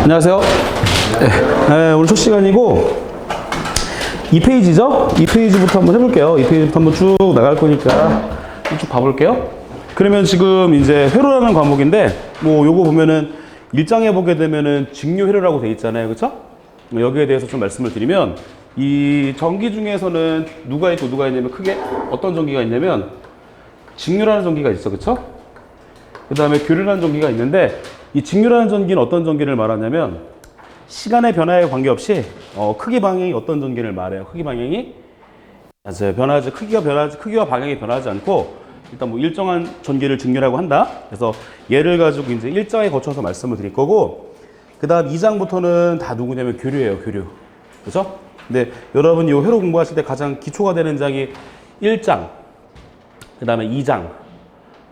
안녕하세요. 네, 오늘 첫 시간이고 2페이지죠? 2페이지부터 한번 해볼게요. 2페이지부터 한번 쭉 나갈 거니까 쭉 봐볼게요. 그러면 지금 이제 회로라는 과목인데 뭐 요거 보면은 1장에 보게 되면은 직류회로라고 돼 있잖아요. 그쵸? 여기에 대해서 좀 말씀을 드리면 이 전기 중에서는 누가 있고 누가 있냐면 크게 어떤 전기가 있냐면 직류라는 전기가 있어. 그쵸? 그 다음에 교류라는 전기가 있는데 이 직류라는 전기는 어떤 전기를 말하냐면 시간의 변화에 관계없이 크기 방향이 어떤 전기를 말해요. 크기 방향이 맞아요. 변하지 크기와 방향이 변하지 않고 일단 뭐 일정한 전기를 직류라고 한다. 그래서 얘를 가지고 이제 1장에 거쳐서 말씀을 드릴 거고 그다음 2장부터는 다 누구냐면 교류예요. 교류. 그렇죠? 근데 여러분이 이 회로 공부하실 때 가장 기초가 되는 장이 1장, 그다음에 2장,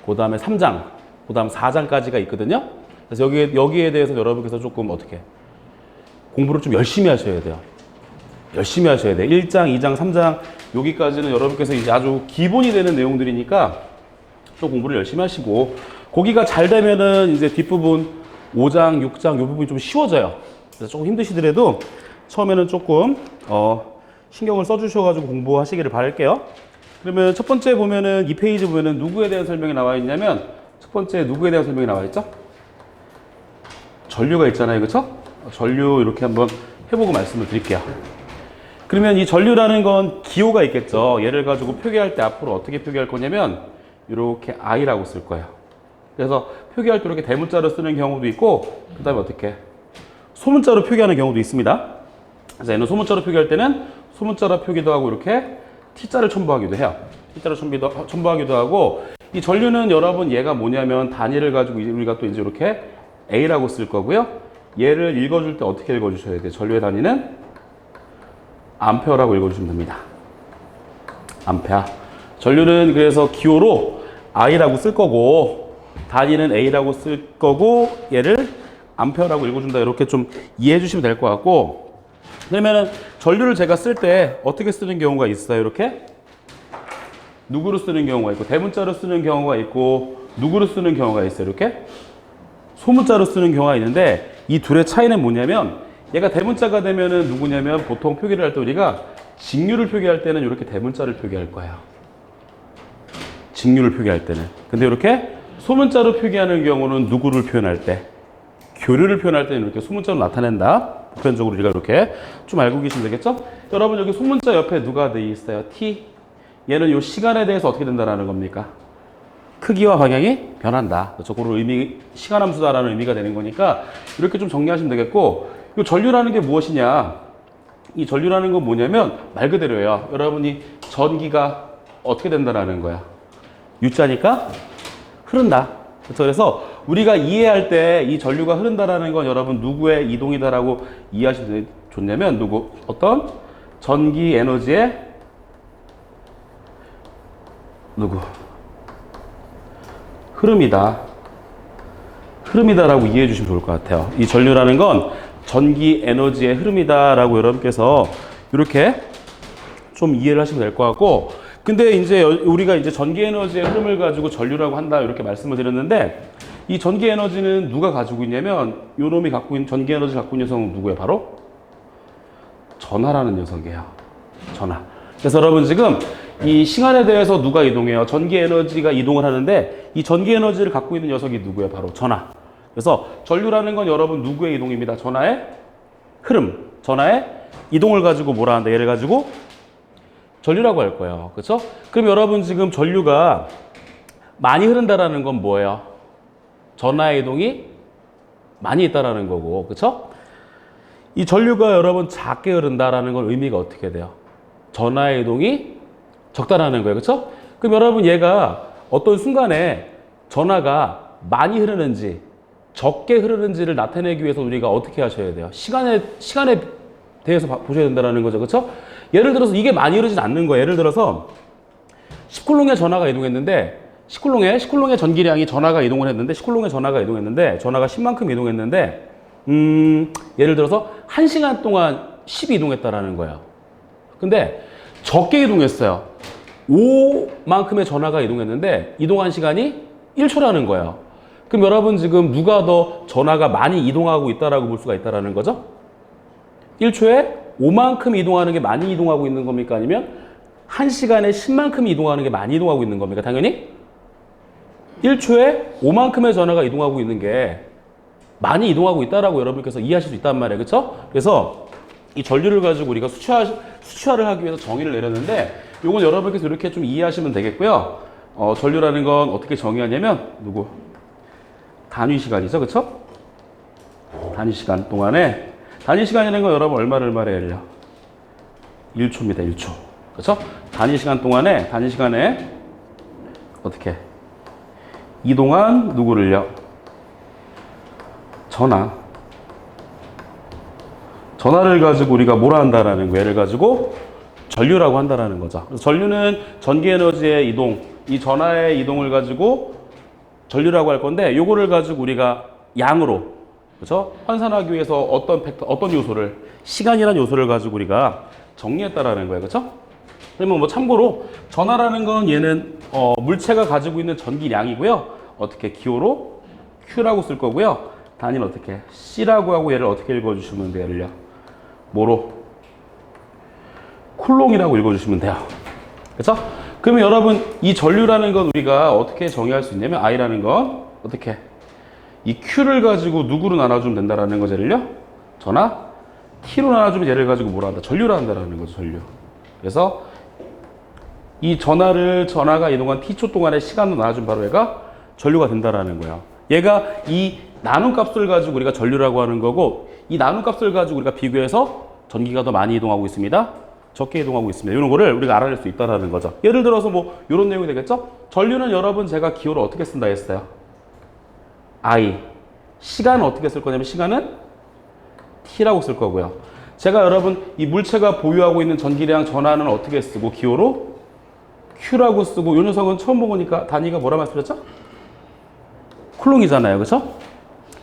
그다음에 3장, 그다음 4장까지가 있거든요. 그래서 여기에 대해서 여러분께서 조금 어떻게 공부를 좀 열심히 하셔야 돼요. 열심히 하셔야 돼요. 1장, 2장, 3장 여기까지는 여러분께서 이제 아주 기본이 되는 내용들이니까 좀 공부를 열심히 하시고 거기가 잘 되면은 이제 뒷부분 5장, 6장 이 부분이 좀 쉬워져요. 그래서 조금 힘드시더라도 처음에는 조금 신경을 써주셔가지고 공부하시기를 바랄게요. 그러면 첫 번째 보면은 2페이지 보면은 누구에 대한 설명이 나와 있냐면 첫 번째 누구에 대한 설명이 나와 있죠? 전류가 있잖아요. 그쵸? 전류 이렇게 한번 해보고 말씀을 드릴게요. 그러면 이 전류라는 건 기호가 있겠죠. 얘를 가지고 표기할 때 앞으로 어떻게 표기할 거냐면 이렇게 I라고 쓸 거예요. 그래서 표기할 때 이렇게 대문자로 쓰는 경우도 있고 그 다음에 어떻게 소문자로 표기하는 경우도 있습니다. 그래서 얘는 소문자로 표기할 때는 소문자로 표기도 하고 이렇게 T자를 첨부하기도 해요. T자를 첨부하기도 하고 이 전류는 여러분 얘가 뭐냐면 단위를 가지고 우리가 또 이제 이렇게 A라고 쓸 거고요. 얘를 읽어줄 때 어떻게 읽어주셔야 돼요? 전류의 단위는 암페어라고 읽어주시면 됩니다. 암페어. 전류는 그래서 기호로 I라고 쓸 거고 단위는 A라고 쓸 거고 얘를 암페어라고 읽어준다. 이렇게 좀 이해해 주시면 될 것 같고 그러면은 전류를 제가 쓸 때 어떻게 쓰는 경우가 있어요? 이렇게 누구로 쓰는 경우가 있고 대문자로 쓰는 경우가 있고 누구로 쓰는 경우가 있어요. 이렇게 소문자로 쓰는 경우가 있는데 이 둘의 차이는 뭐냐면 얘가 대문자가 되면은 누구냐면 보통 표기를 할 때 우리가 직류를 표기할 때는 이렇게 대문자를 표기할 거예요. 직류를 표기할 때는. 근데 이렇게 소문자로 표기하는 경우는 누구를 표현할 때 교류를 표현할 때는 이렇게 소문자로 나타낸다. 보편적으로 우리가 이렇게 좀 알고 계시면 되겠죠? 여러분 여기 소문자 옆에 누가 돼 있어요? T. 얘는 이 시간에 대해서 어떻게 된다라는 겁니까? 크기와 방향이 변한다. 그렇죠? 그런 의미, 시간함수다라는 의미가 되는 거니까 이렇게 좀 정리하시면 되겠고 이 전류라는 게 무엇이냐? 이 전류라는 건 뭐냐면 말 그대로예요. 여러분이 전기가 어떻게 된다라는 거야. U자니까 흐른다. 그렇죠? 그래서 우리가 이해할 때 이 전류가 흐른다라는 건 여러분 누구의 이동이다라고 이해하시면 좋냐면 누구? 어떤 전기 에너지의 누구? 흐름이다라고 이해해 주시면 좋을 것 같아요. 이 전류라는 건 전기 에너지의 흐름이다라고 여러분께서 이렇게 좀 이해를 하시면 될 것 같고 근데 이제 우리가 이제 전기 에너지의 흐름을 가지고 전류라고 한다 이렇게 말씀을 드렸는데 이 전기 에너지는 누가 가지고 있냐면 요 놈이 갖고 있는 전기 에너지를 갖고 있는 녀석은 누구예요? 바로 전하라는 녀석이에요. 전하. 그래서 여러분 지금 이 시간에 대해서 누가 이동해요? 전기 에너지가 이동을 하는데 이 전기 에너지를 갖고 있는 녀석이 누구예요? 바로 전하. 그래서 전류라는 건 여러분 누구의 이동입니다. 전하의 흐름, 전하의 이동을 가지고 뭐라 한다? 얘를 가지고 전류라고 할 거예요. 그렇죠? 그럼 여러분 지금 전류가 많이 흐른다라는 건 뭐예요? 전하의 이동이 많이 있다라는 거고, 그렇죠? 이 전류가 여러분 작게 흐른다라는 건 의미가 어떻게 돼요? 전하의 이동이 적다라는 거예요. 그렇죠? 그럼 여러분 얘가 어떤 순간에 전하가 많이 흐르는지 적게 흐르는지를 나타내기 위해서 우리가 어떻게 하셔야 돼요? 시간에 대해서 보셔야 된다는 거죠. 그렇죠? 예를 들어서 이게 많이 흐르진 않는 거예요. 예를 들어서 10쿨롱의 전하가 이동했는데 10쿨롱의 전기량이 전하가 이동을 했는데 10쿨롱의 전하가 이동했는데 전하가 10만큼 이동했는데 예를 들어서 1시간 동안 10이 이동했다라는 거예요. 근데 적게 이동했어요. 5만큼의 전하가 이동했는데 이동한 시간이 1초라는 거예요. 그럼 여러분 지금 누가 더 전하가 많이 이동하고 있다라고 볼 수가 있다라는 거죠? 1초에 5만큼 이동하는 게 많이 이동하고 있는 겁니까? 아니면 1시간에 10만큼 이동하는 게 많이 이동하고 있는 겁니까? 당연히 1초에 5만큼의 전하가 이동하고 있는 게 많이 이동하고 있다라고 여러분께서 이해하실 수 있단 말이에요. 그렇죠? 그래서 이 전류를 가지고 우리가 수치화를 하기 위해서 정의를 내렸는데 이건 여러분께서 이렇게 좀 이해하시면 되겠고요. 전류라는 건 어떻게 정의하냐면 단위 시간이죠. 그렇죠? 단위 시간 동안에 단위 시간이라는 건 여러분 얼마를 말해요? 1초입니다. 1초. 그렇죠? 단위 시간에 어떻게 이동한 누구를요? 전하를 가지고 우리가 뭐라 한다라는 거, 얘를 가지고 전류라고 한다라는 거죠. 그래서 전류는 전기 에너지의 이동, 이 전하의 이동을 가지고 전류라고 할 건데, 요거를 가지고 우리가 양으로, 그렇죠? 환산하기 위해서 어떤 요소를, 시간이라는 요소를 가지고 우리가 정리했다라는 거예요. 그렇죠? 그러면 뭐 참고로 전하라는 건 얘는 물체가 가지고 있는 전기량이고요. 어떻게 기호로 Q라고 쓸 거고요. 단위는 어떻게 C라고 하고 얘를 어떻게 읽어주시면 돼요? 얘를요. 뭐로? 쿨롱이라고 읽어주시면 돼요. 그래서 그러면 여러분 이 전류라는 건 우리가 어떻게 정의할 수 있냐면 I라는 건 어떻게 이 Q를 가지고 누구로 나눠주면 된다라는 거죠. 얘를요. 전하 T로 나눠주면 얘를 가지고 뭐라 한다? 전류라 한다라는 거죠. 전류. 그래서 이 전하가 이동한 T초 동안의 시간으로 나눠주면 바로 얘가 전류가 된다라는 거예요. 얘가 이 나눈 값을 가지고 우리가 전류라고 하는 거고, 이 나눈 값을 가지고 우리가 비교해서 전기가 더 많이 이동하고 있습니다. 적게 이동하고 있습니다. 이런 거를 우리가 알아낼 수 있다는 거죠. 예를 들어서 뭐 이런 내용이 되겠죠? 전류는 여러분 제가 기호를 어떻게 쓴다 했어요? I. 시간은 어떻게 쓸 거냐면 시간은 T라고 쓸 거고요. 제가 여러분 이 물체가 보유하고 있는 전기량 전하는 어떻게 쓰고 기호로 Q라고 쓰고, 이 녀석은 처음 보니까 단위가 뭐라 말씀드렸죠? 쿨롱이잖아요. 그렇죠?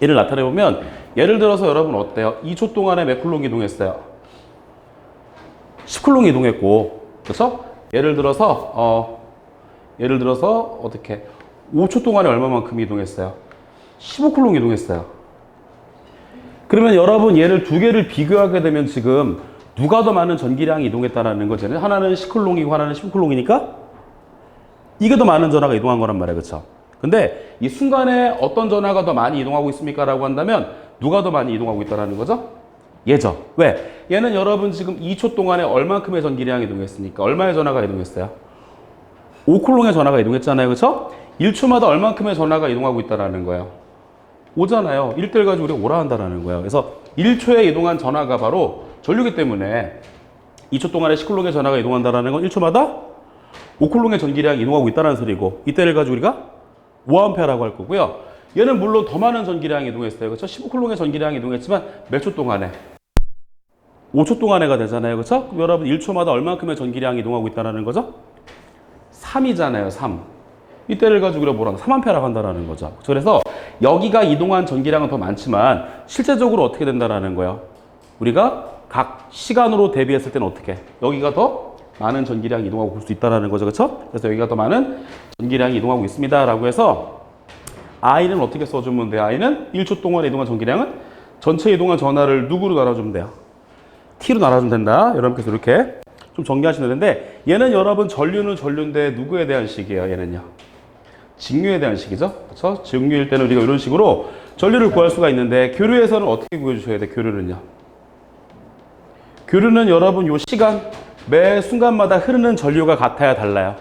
얘를 나타내보면 예를 들어서 여러분 어때요? 2초 동안에 몇 쿨롱 이동했어요? 10쿨롱 이동했고, 그렇죠? 예를 들어서 어떻게 5초 동안에 얼마만큼 이동했어요? 15쿨롱 이동했어요. 그러면 여러분 얘를 두 개를 비교하게 되면 지금 누가 더 많은 전기량이 이동했다는 거잖아요. 하나는 10쿨롱이고 하나는 15쿨롱이니까 이게 더 많은 전하가 이동한 거란 말이에요. 그렇죠? 근데 이 순간에 어떤 전하가 더 많이 이동하고 있습니까? 라고 한다면 누가 더 많이 이동하고 있다는 거죠? 얘죠. 왜? 얘는 여러분 지금 2초 동안에 얼만큼의 전기량이 이동했습니까? 얼마의 전하가 이동했어요? 5쿨롱의 전하가 이동했잖아요. 그렇죠? 1초마다 얼만큼의 전하가 이동하고 있다는 거예요. 5잖아요. 1대를 가지고 우리가 오라 한다는 거예요. 그래서 1초에 이동한 전하가 바로 전류기 때문에 2초 동안에 10쿨롱의 전하가 이동한다는 건 1초마다 5쿨롱의 전기량이 이동하고 있다는 소리고, 이때를 가지고 우리가 5A라고 할 거고요. 얘는 물론 더 많은 전기량이 이동했어요. 그렇죠? 15쿨롱의 전기량이 이동했지만 몇 초 동안에? 5초 동안에가 되잖아요. 그렇죠? 그럼 여러분 1초마다 얼만큼의 전기량이 이동하고 있다는 거죠? 3이잖아요. 3. 이때를 가지고 우리가 뭐라고 3A라고 한다는 거죠. 그래서 여기가 이동한 전기량은 더 많지만 실제적으로 어떻게 된다는 거예요? 우리가 각 시간으로 대비했을 때는 어떻게? 여기가 더 많은 전기량이 이동하고 볼 수 있다는 거죠. 그렇죠? 그래서 여기가 더 많은 전기량이 이동하고 있습니다. 라고 해서 I는 어떻게 써주면 돼요? I는 1초 동안에 이동한 전기량은 전체 이동한 전하를 누구로 나눠주면 돼요? T로 나눠주면 된다. 여러분께서 이렇게 좀 정리하시면 되는데, 얘는 여러분 전류는 전류인데 누구에 대한 식이에요? 얘는요. 직류에 대한 식이죠. 그렇죠? 직류일 때는 우리가 이런 식으로 전류를 구할 수가 있는데, 교류에서는 어떻게 구해주셔야 돼요? 교류는요. 교류는 여러분 요 시간 매 순간마다 흐르는 전류가 같아야 달라요.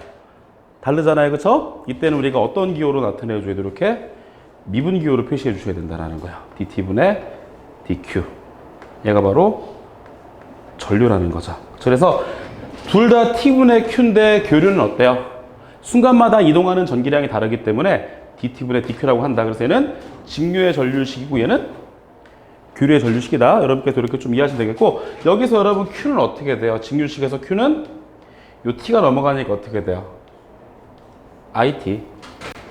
다르잖아요. 그렇죠? 이때는 우리가 어떤 기호로 나타내 줘야 돼? 이렇게 미분 기호로 표시해 주셔야 된다는 거예요. dt분의 dq. 얘가 바로 전류라는 거죠. 그래서 둘 다 t분의 q인데 교류는 어때요? 순간마다 이동하는 전기량이 다르기 때문에 dt분의 dq라고 한다. 그래서 얘는 직류의 전류식이고 얘는 교류의 전류식이다. 여러분께서 이렇게 좀 이해하시면 되겠고, 여기서 여러분 q는 어떻게 돼요? 직류식에서 q는 요 t가 넘어가니까 어떻게 돼요? IT.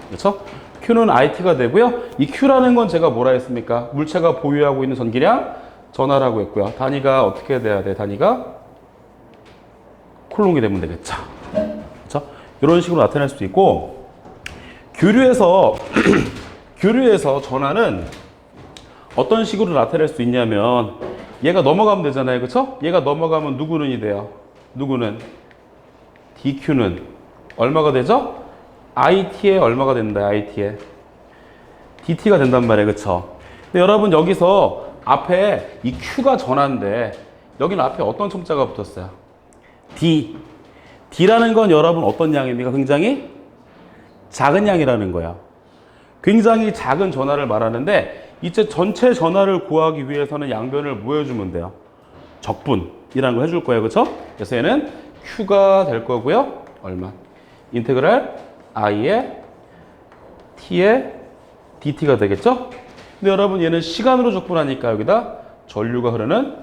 그렇죠? q는 IT가 되고요. 이 q라는 건 제가 뭐라 했습니까? 물체가 보유하고 있는 전기량 전하라고 했고요. 단위가 어떻게 돼야 돼? 단위가 쿨롱이 되면 되겠죠. 그렇죠? 이런 식으로 나타낼 수도 있고, 교류에서 교류에서 전하는 어떤 식으로 나타낼 수 있냐면 얘가 넘어가면 되잖아요. 그쵸? 얘가 넘어가면 누구는이 돼요? 누구는? DQ는 얼마가 되죠? IT에 얼마가 된다. IT에 DT가 된단 말이에요. 그쵸? 근데 여러분 여기서 앞에 이 Q가 전하인데 여기는 앞에 어떤 첨자가 붙었어요? D. D라는 건 여러분 어떤 양입니까? 굉장히 작은 양이라는 거야. 굉장히 작은 전하를 말하는데 이제 전체 전하를 구하기 위해서는 양변을 뭐 해주면 돼요? 적분이라는 거 해줄 거예요. 그쵸? 그래서 얘는 Q가 될 거고요. 얼마? 인테그랄 I에 T에 DT가 되겠죠? 근데 여러분 얘는 시간으로 적분하니까 여기다 전류가 흐르는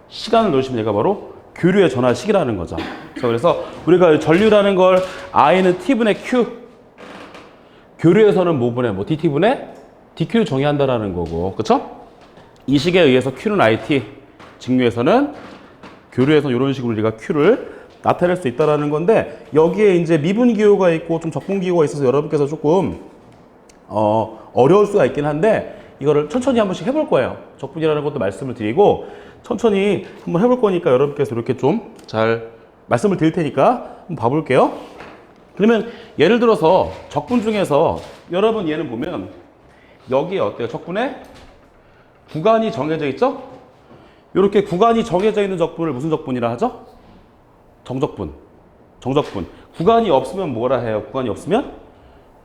시간을 넣으시면 얘가 바로 교류의 전하식이라는 거죠. 그래서 우리가 전류라는 걸 I는 T분의 Q, 교류에서는 뭐분의 뭐 DT분의 DQ를 정의한다라는 거고, 그쵸? 이 식에 의해서 Q는 IT, 직류에서는 교류에서 이런 식으로 우리가 Q를 나타낼 수 있다라는 건데 여기에 이제 미분 기호가 있고 좀 적분 기호가 있어서 여러분께서 조금 어려울 수가 있긴 한데 이거를 천천히 한 번씩 해볼 거예요. 적분이라는 것도 말씀을 드리고 천천히 한번 해볼 거니까 여러분께서 이렇게 좀 잘 말씀을 드릴 테니까 한번 봐볼게요. 그러면 예를 들어서 적분 중에서 여러분 얘는 보면 여기에 어때요? 적분에 구간이 정해져 있죠? 이렇게 구간이 정해져 있는 적분을 무슨 적분이라 하죠? 정적분. 정적분. 구간이 없으면 뭐라 해요? 구간이 없으면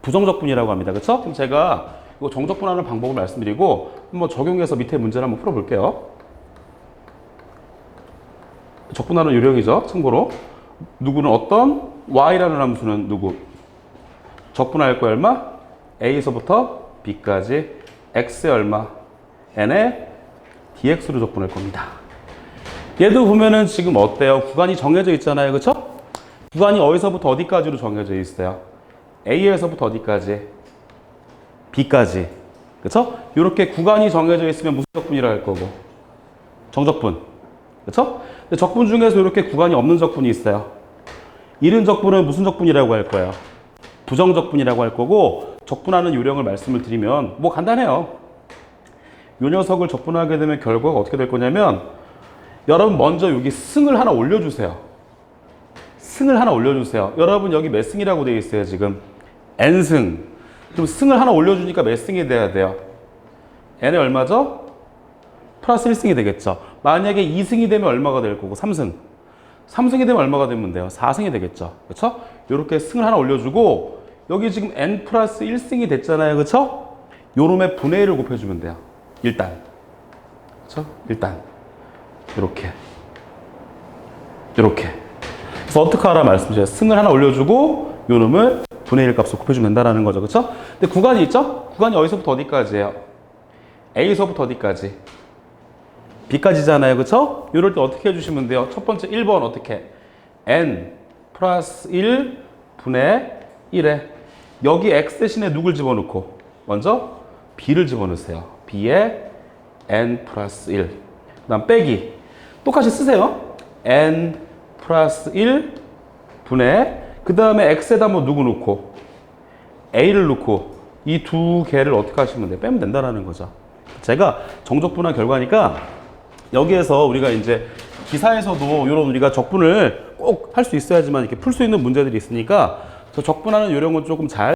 부정적분이라고 합니다. 그렇죠? 그럼 제가 이거 정적분하는 방법을 말씀드리고 한번 적용해서 밑에 문제를 한번 풀어볼게요. 적분하는 요령이죠. 참고로 누구는 어떤 y라는 함수는 누구? 적분할 거 얼마? a에서부터 b까지 x에 얼마? n에 dx로 적분할 겁니다. 얘도 보면은 지금 어때요? 구간이 정해져 있잖아요. 그쵸? 구간이 어디서부터 어디까지로 정해져 있어요? A에서부터 어디까지? B까지. 그쵸? 이렇게 구간이 정해져 있으면 무슨 적분이라 할 거고? 정적분. 그쵸? 근데 적분 중에서 이렇게 구간이 없는 적분이 있어요. 이런 적분은 무슨 적분이라고 할 거예요? 부정적분이라고 할 거고, 적분하는 요령을 말씀을 드리면 뭐 간단해요. 요 녀석을 적분하게 되면 결과가 어떻게 될 거냐면 여러분 먼저 여기 승을 하나 올려주세요. 승을 하나 올려주세요. 여러분 여기 몇 승이라고 되어 있어요 지금? n승. 그럼 승을 하나 올려주니까 몇 승이 돼야 돼요? n이 얼마죠? 플러스 1승이 되겠죠. 만약에 2승이 되면 얼마가 될 거고? 3승. 3승이 되면 얼마가 되면 돼요? 4승이 되겠죠. 그렇죠? 이렇게 승을 하나 올려주고 여기 지금 n 플러스 1승이 됐잖아요. 그렇죠? 요놈의 분의 1을 곱해주면 돼요. 일단. 그렇죠? 일단. 이렇게. 이렇게. 그래서 어떻게 하라 말씀드려요. 승을 하나 올려주고 요놈을 분의 1 값으로 곱해주면 된다는 거죠. 그렇죠? 근데 구간이 있죠? 구간이 어디서부터 어디까지예요? A서부터 어디까지? B까지잖아요. 그렇죠? 이럴 때 어떻게 해주시면 돼요? 첫 번째 1번 어떻게? N 플러스 1 분의 1에 여기 X 대신에 누굴 집어넣고 먼저 B를 집어넣으세요. B에 N 플러스 1 그 다음 빼기 똑같이 쓰세요. N 플러스 1 분의 그 다음에 X에다 뭐 누구 넣고 A를 넣고 이 두 개를 어떻게 하시면 돼요? 빼면 된다는 거죠. 제가 정적분한 결과니까 여기에서 우리가 이제 기사에서도 이런 우리가 적분을 꼭 할 수 있어야지만 이렇게 풀 수 있는 문제들이 있으니까 저 적분하는 요령은 조금 잘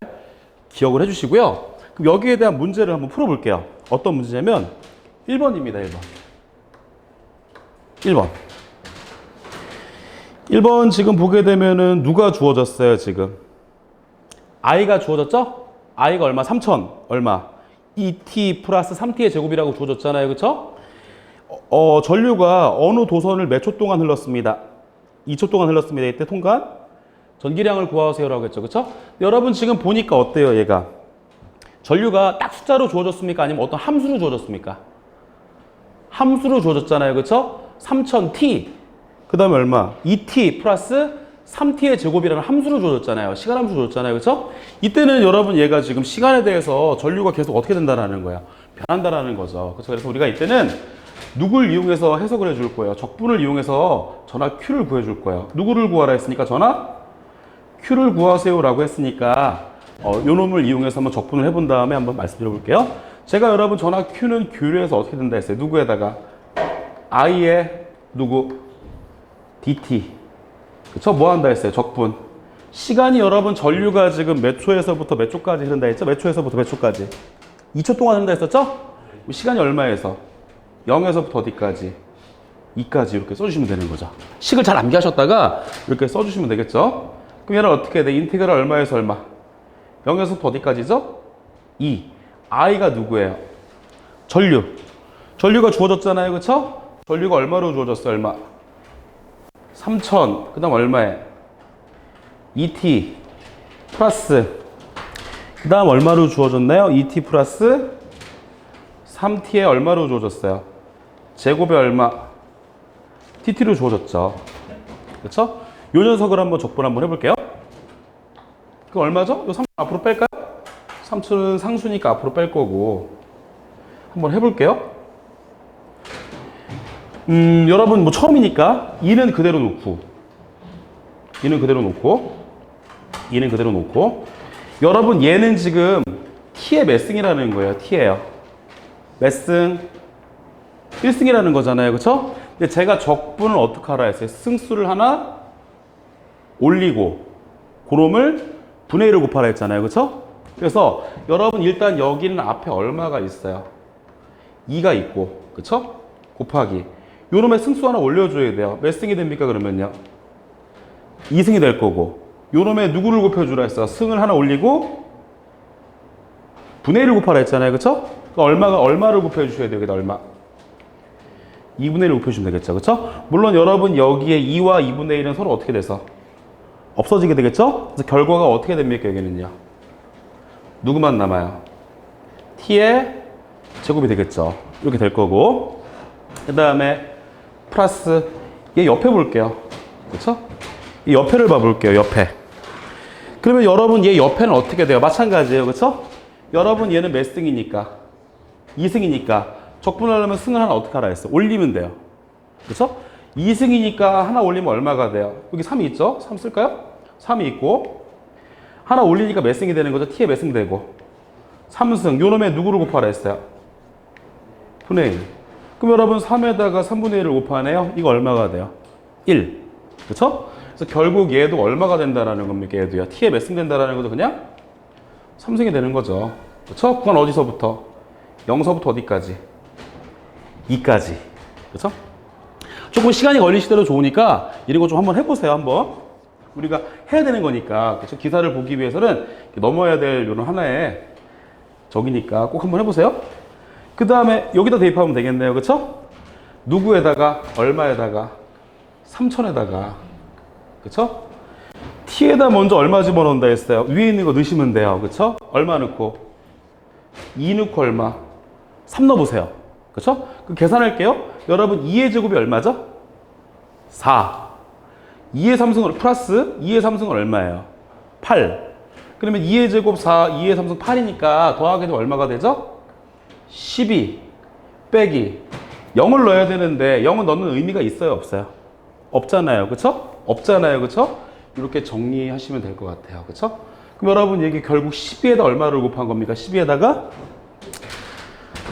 기억을 해주시고요. 그럼 여기에 대한 문제를 한번 풀어볼게요. 어떤 문제냐면 1번입니다. 1번. 1번 지금 보게 되면은 누가 주어졌어요, 지금? i가 주어졌죠? i가 얼마? 3000. 얼마? 2t 플러스 3t의 제곱이라고 주어졌잖아요. 그쵸? 전류가 어느 도선을 몇 초 동안 흘렀습니다. 2초 동안 흘렀습니다. 이때 통과한 전기량을 구하세요라고 했죠. 그쵸? 여러분 지금 보니까 어때요, 얘가? 전류가 딱 숫자로 주어졌습니까? 아니면 어떤 함수로 주어졌습니까? 함수로 주어졌잖아요. 그쵸? 3000t. 그 다음에 얼마? 2t 플러스 3t의 제곱이라는 함수로 주어졌잖아요. 시간 함수 주어졌잖아요. 그쵸? 이때는 여러분 얘가 지금 시간에 대해서 전류가 계속 어떻게 된다라는 거야? 변한다라는 거죠. 그쵸? 그래서 우리가 이때는 누굴 이용해서 해석을 해줄 거예요? 적분을 이용해서 전하 Q를 구해줄 거예요. 누구를 구하라 했으니까 전하 Q를 구하세요라고 했으니까 요 놈을 이용해서 한번 적분을 해본 다음에 한번 말씀드려 볼게요. 제가 여러분 전화 Q는 교류해서 어떻게 된다 했어요? 누구에다가? I에 누구? dt. 그쵸? 뭐 한다 했어요? 적분. 시간이 여러분 전류가 지금 몇 초에서부터 몇 초까지 흐른다 했죠? 몇 초에서부터 몇 초까지? 2초 동안 흐른다 했었죠? 시간이 얼마에서? 0에서부터 어디까지? 2까지 이렇게 써주시면 되는 거죠. 식을 잘 암기하셨다가 이렇게 써주시면 되겠죠? 그럼 얘는 어떻게 해야 돼? 인테그랄 얼마에서 얼마? 0에서부터 어디까지죠? 2. I가 누구예요? 전류. 전류가 주어졌잖아요. 그쵸? 전류가 얼마로 주어졌어요? 얼마? 3000. 그 다음 얼마에? 2t 플러스. 그 다음 얼마로 주어졌나요? 2t 플러스 3t에 얼마로 주어졌어요? 제곱에 얼마? tt로 주어졌죠. 그쵸? 요 녀석을 한번 적분 한번 해볼게요. 그 얼마죠? 요 3 앞으로 뺄까요? 3초는 상수니까 앞으로 뺄 거고. 한번 해볼게요. 여러분 뭐 처음이니까 2는 그대로 놓고 2는 그대로 놓고 여러분 얘는 지금 t의 몇 승이라는 거예요. t예요. 몇 승? 1승이라는 거잖아요. 그쵸? 근데 제가 적분을 어떻게 하라 했어요? 승수를 하나 올리고 그놈을 분의 1을 곱하라 했잖아요. 그쵸? 그래서 여러분 일단 여기는 앞에 얼마가 있어요? 2가 있고 그쵸? 곱하기 요놈의 승수 하나 올려줘야 돼요. 몇 승이 됩니까 그러면요? 2승이 될 거고 요놈의 누구를 곱해주라 했어? 승을 하나 올리고 분의 1을 곱하라 했잖아요. 그쵸? 그러니까 얼마를 곱해주셔야 돼요. 여기다 얼마? 2분의 1을 곱해주시면 되겠죠. 그쵸? 물론 여러분 여기에 2와 2분의 1은 서로 어떻게 돼서? 없어지게 되겠죠? 그래서 결과가 어떻게 됩니까 여기는요? 누구만 남아요? t의 제곱이 되겠죠. 이렇게 될 거고 그 다음에 플러스 얘 옆에 볼게요. 그쵸? 이 옆에를 봐볼게요. 옆에. 그러면 여러분 얘 옆에는 어떻게 돼요? 마찬가지예요. 그쵸? 여러분 얘는 몇 승이니까? 2승이니까 적분하려면 승을 하나 어떻게 하라 했어? 올리면 돼요. 그쵸? 2승이니까 하나 올리면 얼마가 돼요? 여기 3이 있죠? 3 쓸까요? 3이 있고 하나 올리니까 몇 승이 되는 거죠? t에 몇 승 되고 3승. 요놈에 누구를 곱하라 했어요? 분의 1. 그럼 여러분 3에다가 3분의 1을 곱하네요. 이거 얼마가 돼요? 1. 그쵸? 그래서 결국 얘도 얼마가 된다라는 겁니까? 얘도요. t에 몇 승 된다라는 것도 그냥 3승이 되는 거죠. 그쵸? 그건 어디서부터? 0서부터 어디까지? 2까지. 그쵸? 조금 시간이 걸리시대로 좋으니까 이런 거 좀 한번 해보세요. 한번. 우리가 해야 되는 거니까. 그쵸? 기사를 보기 위해서는 넘어야 될 이런 하나의 적이니까 꼭 한번 해보세요. 그 다음에 여기다 대입하면 되겠네요. 그쵸? 누구에다가, 얼마에다가, 3000에다가. 그쵸? t에다 먼저 얼마 집어넣는다 했어요. 위에 있는 거 넣으시면 돼요. 그쵸? 얼마 넣고? 2 넣고 얼마? 3 넣어보세요. 그쵸? 그 계산할게요. 여러분 2의 제곱이 얼마죠? 4. 2의 3승은 플러스 2의 3승은 얼마예요? 8. 그러면 2의 제곱 4, 2의 3승 8이니까 더하게 되면 얼마가 되죠? 12 빼기 0을 넣어야 되는데 0은 넣는 의미가 있어요? 없어요? 없잖아요. 그쵸? 없잖아요. 그쵸? 이렇게 정리하시면 될 것 같아요. 그쵸? 그럼 여러분 이게 결국 12에다 얼마를 곱한 겁니까? 12에다가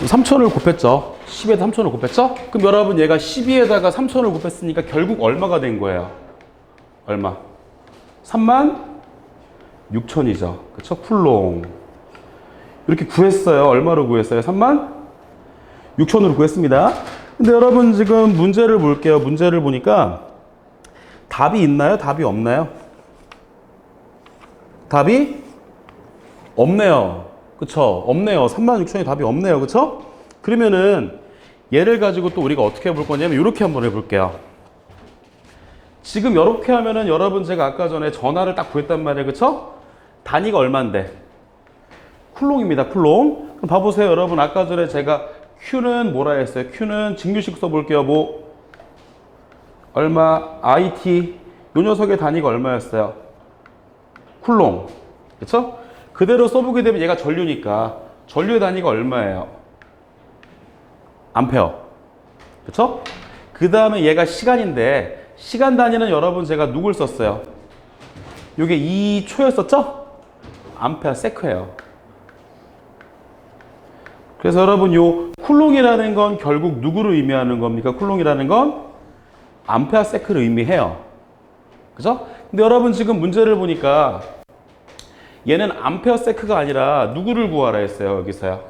3000을 곱했죠. 10에다 3000을 곱했죠? 그럼 여러분 얘가 12에다가 3000을 곱했으니까 결국 얼마가 된 거예요? 얼마? 36,000이죠. 그쵸? 쿨롱. 이렇게 구했어요. 얼마로 구했어요? 36,000으로 구했습니다. 근데 여러분 지금 문제를 볼게요. 문제를 보니까 답이 있나요? 답이 없나요? 답이 없네요. 그쵸? 없네요. 36,000이 답이 없네요. 그쵸? 그러면은 얘를 가지고 또 우리가 어떻게 해볼 거냐면 이렇게 한번 해볼게요. 지금 이렇게 하면은 여러분 제가 아까 전에 전하를 딱 구했단 말이에요. 그쵸? 단위가 얼만데? 쿨롱입니다. 쿨롱. 그럼 봐보세요. 여러분 아까 전에 제가 Q는 뭐라 했어요? Q는 증류식 써볼게요. 뭐 얼마? IT. 요 녀석의 단위가 얼마였어요? 쿨롱. 그쵸? 그대로 써보게 되면 얘가 전류니까 전류의 단위가 얼마예요? 암페어. 그쵸? 그 다음에 얘가 시간인데 시간 단위는 여러분 제가 누굴 썼어요? 요게 2초였었죠? 암페어 세크예요. 그래서 여러분 요 쿨롱이라는 건 결국 누구를 의미하는 겁니까? 쿨롱이라는 건 암페어 세크를 의미해요. 그죠? 근데 여러분 지금 문제를 보니까 얘는 암페어 세크가 아니라 누구를 구하라 했어요. 여기서요.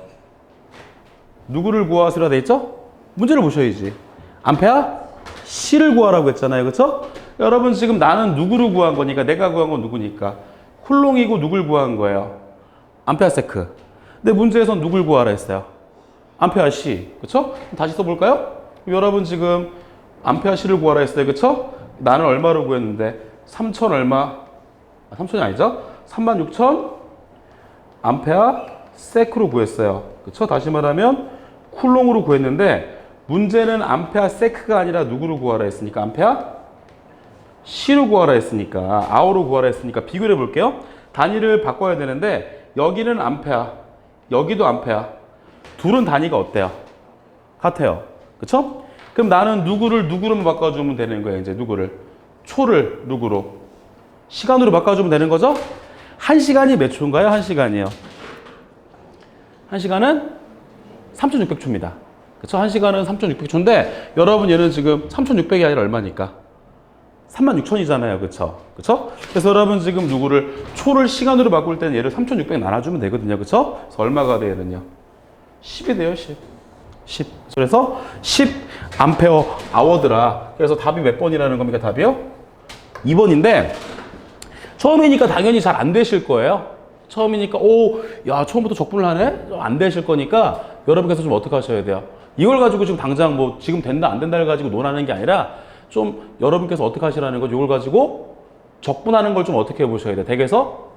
누구를 구하시라 돼 있죠? 문제를 보셔야지. 암페어 C를 구하라고 했잖아요. 그쵸? 여러분 지금 나는 누구를 구한 거니까 내가 구한 건 누구니까 쿨롱이고 누굴 구한 거예요? 암페어 세크. 근데 문제에선 누굴 구하라 했어요? 암페어 C. 그쵸? 다시 써볼까요? 여러분 지금 암페어 C를 구하라 했어요. 그쵸? 나는 얼마로 구했는데 3,000 얼마? 3,000이 아니죠? 36,000 암페어 세크로 구했어요. 그쵸? 다시 말하면 쿨롱으로 구했는데 문제는 암페어 세크가 아니라 누구로 구하라 했으니까 암페어 C로 구하라 했으니까 아우로 구하라 했으니까 비교를 해볼게요. 단위를 바꿔야 되는데 여기는 암페어, 여기도 암페어. 둘은 단위가 어때요? 같아요. 그쵸? 그럼 나는 누구로만 바꿔주면 되는 거예요. 이제 누구를. 초를 누구로. 시간으로 바꿔주면 되는 거죠? 1시간이 몇 초인가요? 1시간이요. 1시간은 3600초입니다. 그쵸? 1시간은 3600초인데 여러분 얘는 지금 3600이 아니라 얼마니까? 36,000이잖아요. 그쵸? 그쵸? 그래서 여러분 지금 누구를 초를 시간으로 바꿀 때는 얘를 3600 나눠주면 되거든요. 그쵸? 그래서 얼마가 돼야 되냐? 10이 돼요. 10. 그래서 10 암페어 아워드라. 그래서 답이 몇 번이라는 겁니까? 답이요? 2번인데 처음이니까 당연히 잘 안 되실 거예요. 처음이니까 야 처음부터 적분을 하네? 안 되실 거니까 여러분께서 좀 어떻게 하셔야 돼요? 이걸 가지고 지금 당장 뭐 지금 된다 안 된다를 가지고 논하는 게 아니라 좀 여러분께서 어떻게 하시라는 거죠? 이걸 가지고 적분하는 걸 좀 어떻게 해보셔야 돼요? 댁에서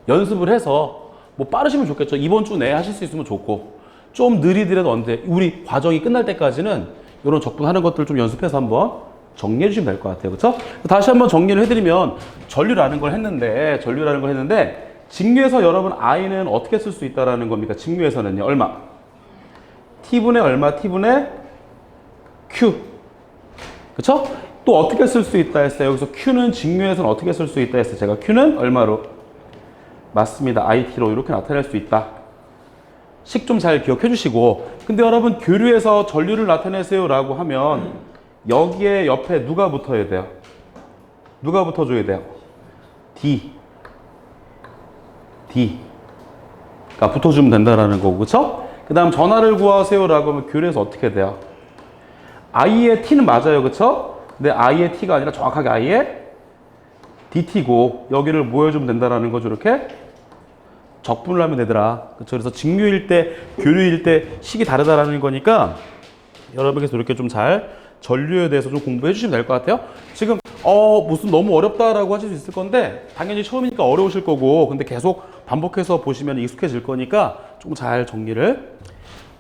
연습을 해서 뭐 빠르시면 좋겠죠. 이번 주 내에 하실 수 있으면 좋고 좀 느리더라도 언제 우리 과정이 끝날 때까지는 이런 적분하는 것들 좀 연습해서 한번 정리해 주시면 될 것 같아요. 그렇죠? 다시 한번 정리를 해드리면 전류라는 걸 했는데 직류에서 여러분 I는 어떻게 쓸 수 있다라는 겁니까? 직류에서는요. 얼마? T분의 얼마? T분의 Q. 그쵸? 또 어떻게 쓸 수 있다 했어요? 여기서 Q는 직류에서는 어떻게 쓸 수 있다 했어요? 제가 Q는 얼마로? 맞습니다. IT로 이렇게 나타낼 수 있다. 식 좀 잘 기억해 주시고. 근데 여러분 교류에서 전류를 나타내세요 라고 하면 여기에 옆에 누가 붙어야 돼요? 누가 붙어줘야 돼요? D가 붙어주면 된다라는 거고. 그쵸? 그 다음 전하를 구하세요 라고 하면 교류에서 어떻게 돼요? I의 T는 맞아요. 그쵸? 근데 I의 T가 아니라 정확하게 I의 DT고 여기를 뭐 해주면 된다라는 거죠. 이렇게 적분을 하면 되더라. 그쵸? 그래서 직류일 때, 교류일 때 식이 다르다라는 거니까 여러분께서 이렇게 좀 잘 전류에 대해서 좀 공부해 주시면 될 것 같아요. 지금 무슨 너무 어렵다라고 하실 수 있을 건데 당연히 처음이니까 어려우실 거고 근데 계속 반복해서 보시면 익숙해질 거니까 좀 잘 정리를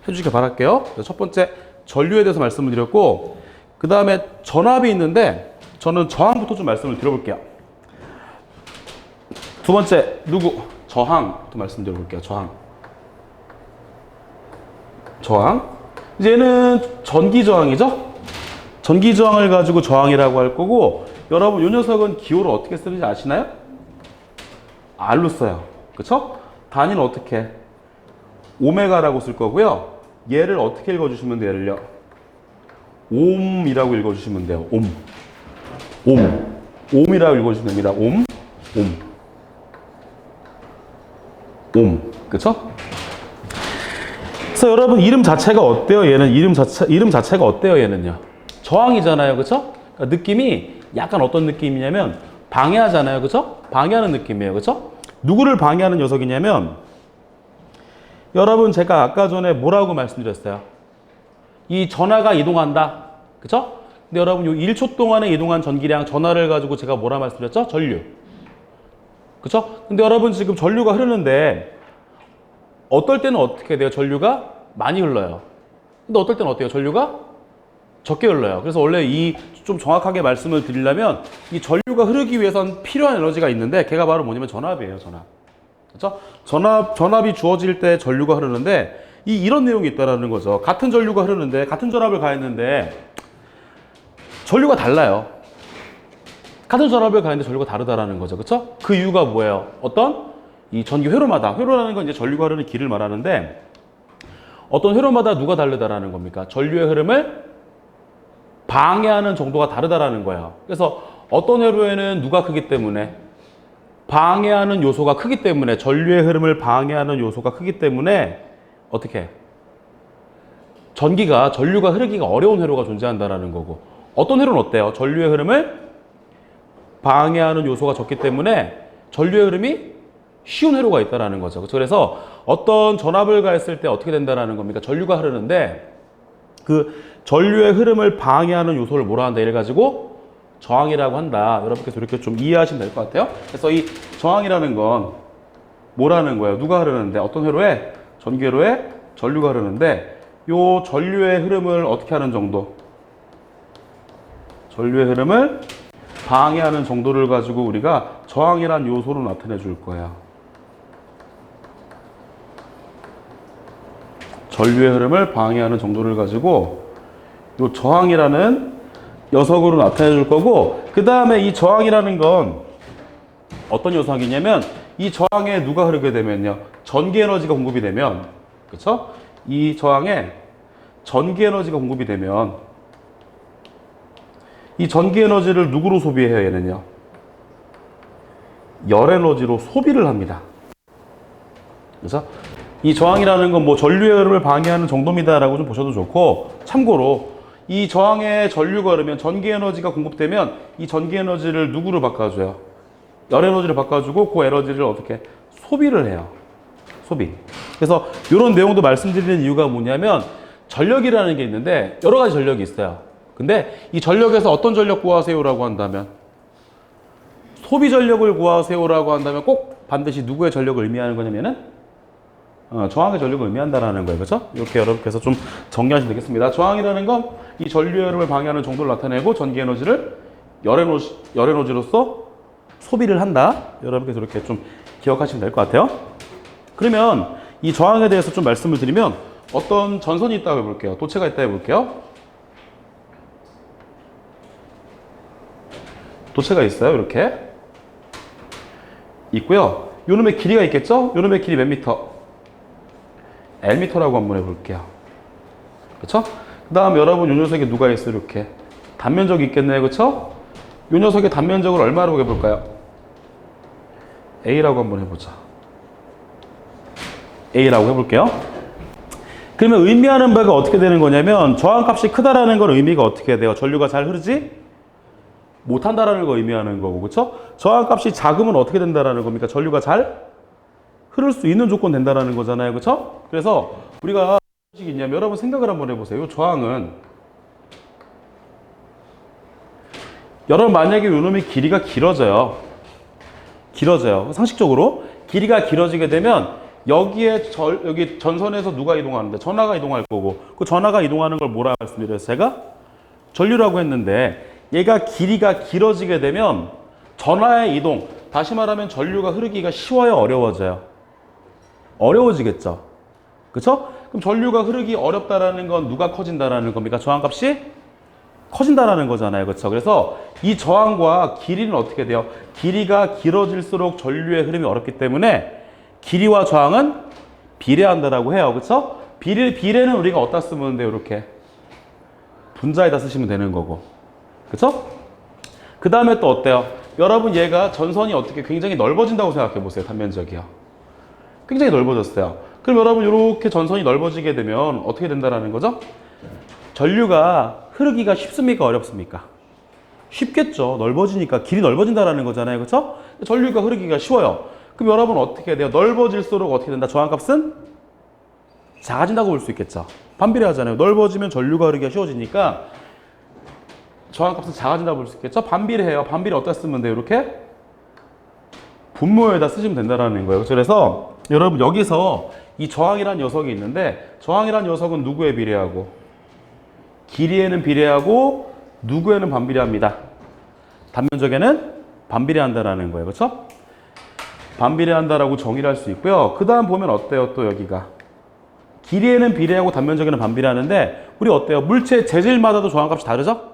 해주시길 바랄게요. 첫 번째 전류에 대해서 말씀을 드렸고 그 다음에 전압이 있는데 저는 저항부터 좀 말씀을 드려볼게요. 두 번째 누구? 저항부터 말씀드려볼게요. 저항. 이제 얘는 전기 저항이죠? 전기 저항을 가지고 저항이라고 할 거고 여러분 이 녀석은 기호를 어떻게 쓰는지 아시나요? R로 써요. 그쵸? 단위는 어떻게? 오메가라고 쓸 거고요. 얘를 어떻게 읽어주시면 돼요? 얘를요? 옴이라고 읽어주시면 돼요. 옴이라고 읽어주시면 됩니다. 옴. 그쵸? 그래서 여러분 이름 자체가 어때요? 얘는 이름 자체가 어때요? 얘는요? 저항이잖아요. 그쵸? 그러니까 느낌이 약간 어떤 느낌이냐면 방해하잖아요. 그쵸? 방해하는 느낌이에요. 그쵸? 누구를 방해하는 녀석이냐면 여러분 제가 아까 전에 뭐라고 말씀드렸어요? 이 전하가 이동한다. 그쵸? 근데 여러분 요 1초 동안에 이동한 전기량 전하를 가지고 제가 뭐라 말씀드렸죠? 전류. 그쵸? 근데 여러분 지금 전류가 흐르는데 어떨 때는 어떻게 돼요? 전류가 많이 흘러요. 근데 어떨 때는 어때요? 전류가 적게 흘러요. 그래서 원래 이 좀 정확하게 말씀을 드리려면 이 전류가 흐르기 위해선 필요한 에너지가 있는데 걔가 바로 뭐냐면 전압이에요. 그렇죠? 전압이 주어질 때 전류가 흐르는데 이런 내용이 있다라는 거죠. 같은 전류가 흐르는데 같은 전압을 가했는데 전류가 달라요. 같은 전압을 가했는데 전류가 다르다라는 거죠. 그렇죠? 그 이유가 뭐예요? 어떤 이 전기 회로마다, 회로라는 건 이제 전류가 흐르는 길을 말하는데 어떤 회로마다 누가 다르다라는 겁니까? 전류의 흐름을 방해하는 정도가 다르다라는 거예요. 그래서 어떤 회로에는 누가 크기 때문에 방해하는 요소가 크기 때문에 전류의 흐름을 방해하는 요소가 크기 때문에 어떻게 전류가 흐르기가 어려운 회로가 존재한다라는 거고 어떤 회로는 어때요? 전류의 흐름을 방해하는 요소가 적기 때문에 전류의 흐름이 쉬운 회로가 있다라는 거죠. 그래서 어떤 전압을 가했을 때 어떻게 된다라는 겁니까? 전류가 흐르는데 그 전류의 흐름을 방해하는 요소를 뭐라 한다? 이래 가지고 저항이라고 한다. 여러분께서 이렇게 좀 이해하시면 될 것 같아요. 그래서 이 저항이라는 건 뭐라는 거예요? 누가 흐르는데 어떤 회로에 전기회로에 전류가 흐르는데 요 전류의 흐름을 어떻게 하는 정도? 전류의 흐름을 방해하는 정도를 가지고 우리가 저항이란 요소로 나타내 줄 거예요. 전류의 흐름을 방해하는 정도를 가지고 요 저항이라는 녀석으로 나타내 줄 거고 그 다음에 이 저항이라는 건 어떤 녀석이냐면 이 저항에 누가 흐르게 되면요. 전기 에너지가 공급이 되면 그렇죠? 이 저항에 전기 에너지가 공급이 되면 이 전기 에너지를 누구로 소비해요? 얘는요. 열 에너지로 소비를 합니다. 그래서 이 저항이라는 건 뭐 전류의 흐름을 방해하는 정도입니다라고 좀 보셔도 좋고 참고로 이 저항에 전류가 흐르면 전기 에너지가 공급되면 이 전기 에너지를 누구로 바꿔줘요? 열 에너지를 바꿔주고 그 에너지를 어떻게 소비를 해요. 소비. 그래서 이런 내용도 말씀드리는 이유가 뭐냐면 전력이라는 게 있는데 여러 가지 전력이 있어요. 근데 이 전력에서 어떤 전력 구하세요라고 한다면 소비 전력을 구하세요라고 한다면 꼭 반드시 누구의 전력을 의미하는 거냐면은 저항의 전력을 의미한다라는 거예요. 그렇죠? 이렇게 여러분께서 좀 정리하시면 되겠습니다. 저항이라는 건 이 전류의 흐름을 방해하는 정도를 나타내고 전기 에너지를 열 에너지로서 소비를 한다. 여러분께서 이렇게 좀 기억하시면 될 것 같아요. 그러면 이 저항에 대해서 좀 말씀을 드리면 어떤 전선이 있다고 해볼게요. 도체가 있다고 해볼게요. 도체가 있어요. 이렇게 있고요. 요놈의 길이가 있겠죠? 요놈의 길이 몇 미터? L미터라고 한번 해볼게요. 그렇죠? 그 다음 여러분 요 녀석에 누가 있어요? 이렇게 단면적이 있겠네요. 그렇죠? 요 녀석의 단면적을 얼마라고 해볼까요? A라고 한번 해보자. A라고 해볼게요. 그러면 의미하는 바가 어떻게 되는 거냐면 저항값이 크다라는 건 의미가 어떻게 돼요? 전류가 잘 흐르지 못한다라는 거 의미하는 거고, 그렇죠? 저항값이 작으면 어떻게 된다라는 겁니까? 전류가 잘 흐를 수 있는 조건 된다라는 거잖아요, 그렇죠? 그래서 우리가 무엇이 있냐면 여러분 생각을 한번 해보세요. 이 저항은 여러분 만약에 요놈의 길이가 길어져요. 상식적으로 길이가 길어지게 되면 여기 전선에서 누가 이동하는데 전하가 이동할 거고 그 전하가 이동하는 걸 뭐라 말씀드렸어요? 제가 전류라고 했는데 얘가 길이가 길어지게 되면 전하의 이동, 다시 말하면 전류가 흐르기가 쉬워요, 어려워져요? 어려워지겠죠. 그렇죠? 그럼 전류가 흐르기 어렵다라는 건 누가 커진다라는 겁니까? 저항값이 커진다라는 거잖아요. 그렇죠? 그래서 이 저항과 길이는 어떻게 돼요? 길이가 길어질수록 전류의 흐름이 어렵기 때문에 길이와 저항은 비례한다라고 해요. 그렇죠? 비례는 우리가 어디다 쓰면 돼요? 이렇게 분자에다 쓰시면 되는 거고. 그렇죠? 그 다음에 또 어때요? 여러분 얘가 전선이 어떻게 굉장히 넓어진다고 생각해 보세요. 단면적이요. 굉장히 넓어졌어요. 그럼 여러분 이렇게 전선이 넓어지게 되면 어떻게 된다라는 거죠? 전류가 흐르기가 쉽습니까? 어렵습니까? 쉽겠죠. 넓어지니까 길이 넓어진다라는 거잖아요. 그렇죠? 전류가 흐르기가 쉬워요. 그럼 여러분 어떻게 돼요? 넓어질수록 어떻게 된다? 저항값은 작아진다고 볼 수 있겠죠. 반비례하잖아요. 넓어지면 전류가 흐르기가 쉬워지니까 저항값은 작아진다고 볼 수 있겠죠. 반비례해요. 반비례 어디다 쓰면 돼요? 이렇게 분모에다 쓰시면 된다는 거예요. 그래서 여러분 여기서 이 저항이라는 녀석이 있는데 저항이라는 녀석은 누구에 비례하고 길이에는 비례하고 누구에는 반비례합니다. 단면적에는 반비례한다라는 거예요. 그렇죠? 반비례한다라고 정의를 할 수 있고요. 그 다음 보면 어때요? 또 여기가 길이에는 비례하고 단면적에는 반비례하는데 우리 어때요? 물체 재질마다도 저항값이 다르죠?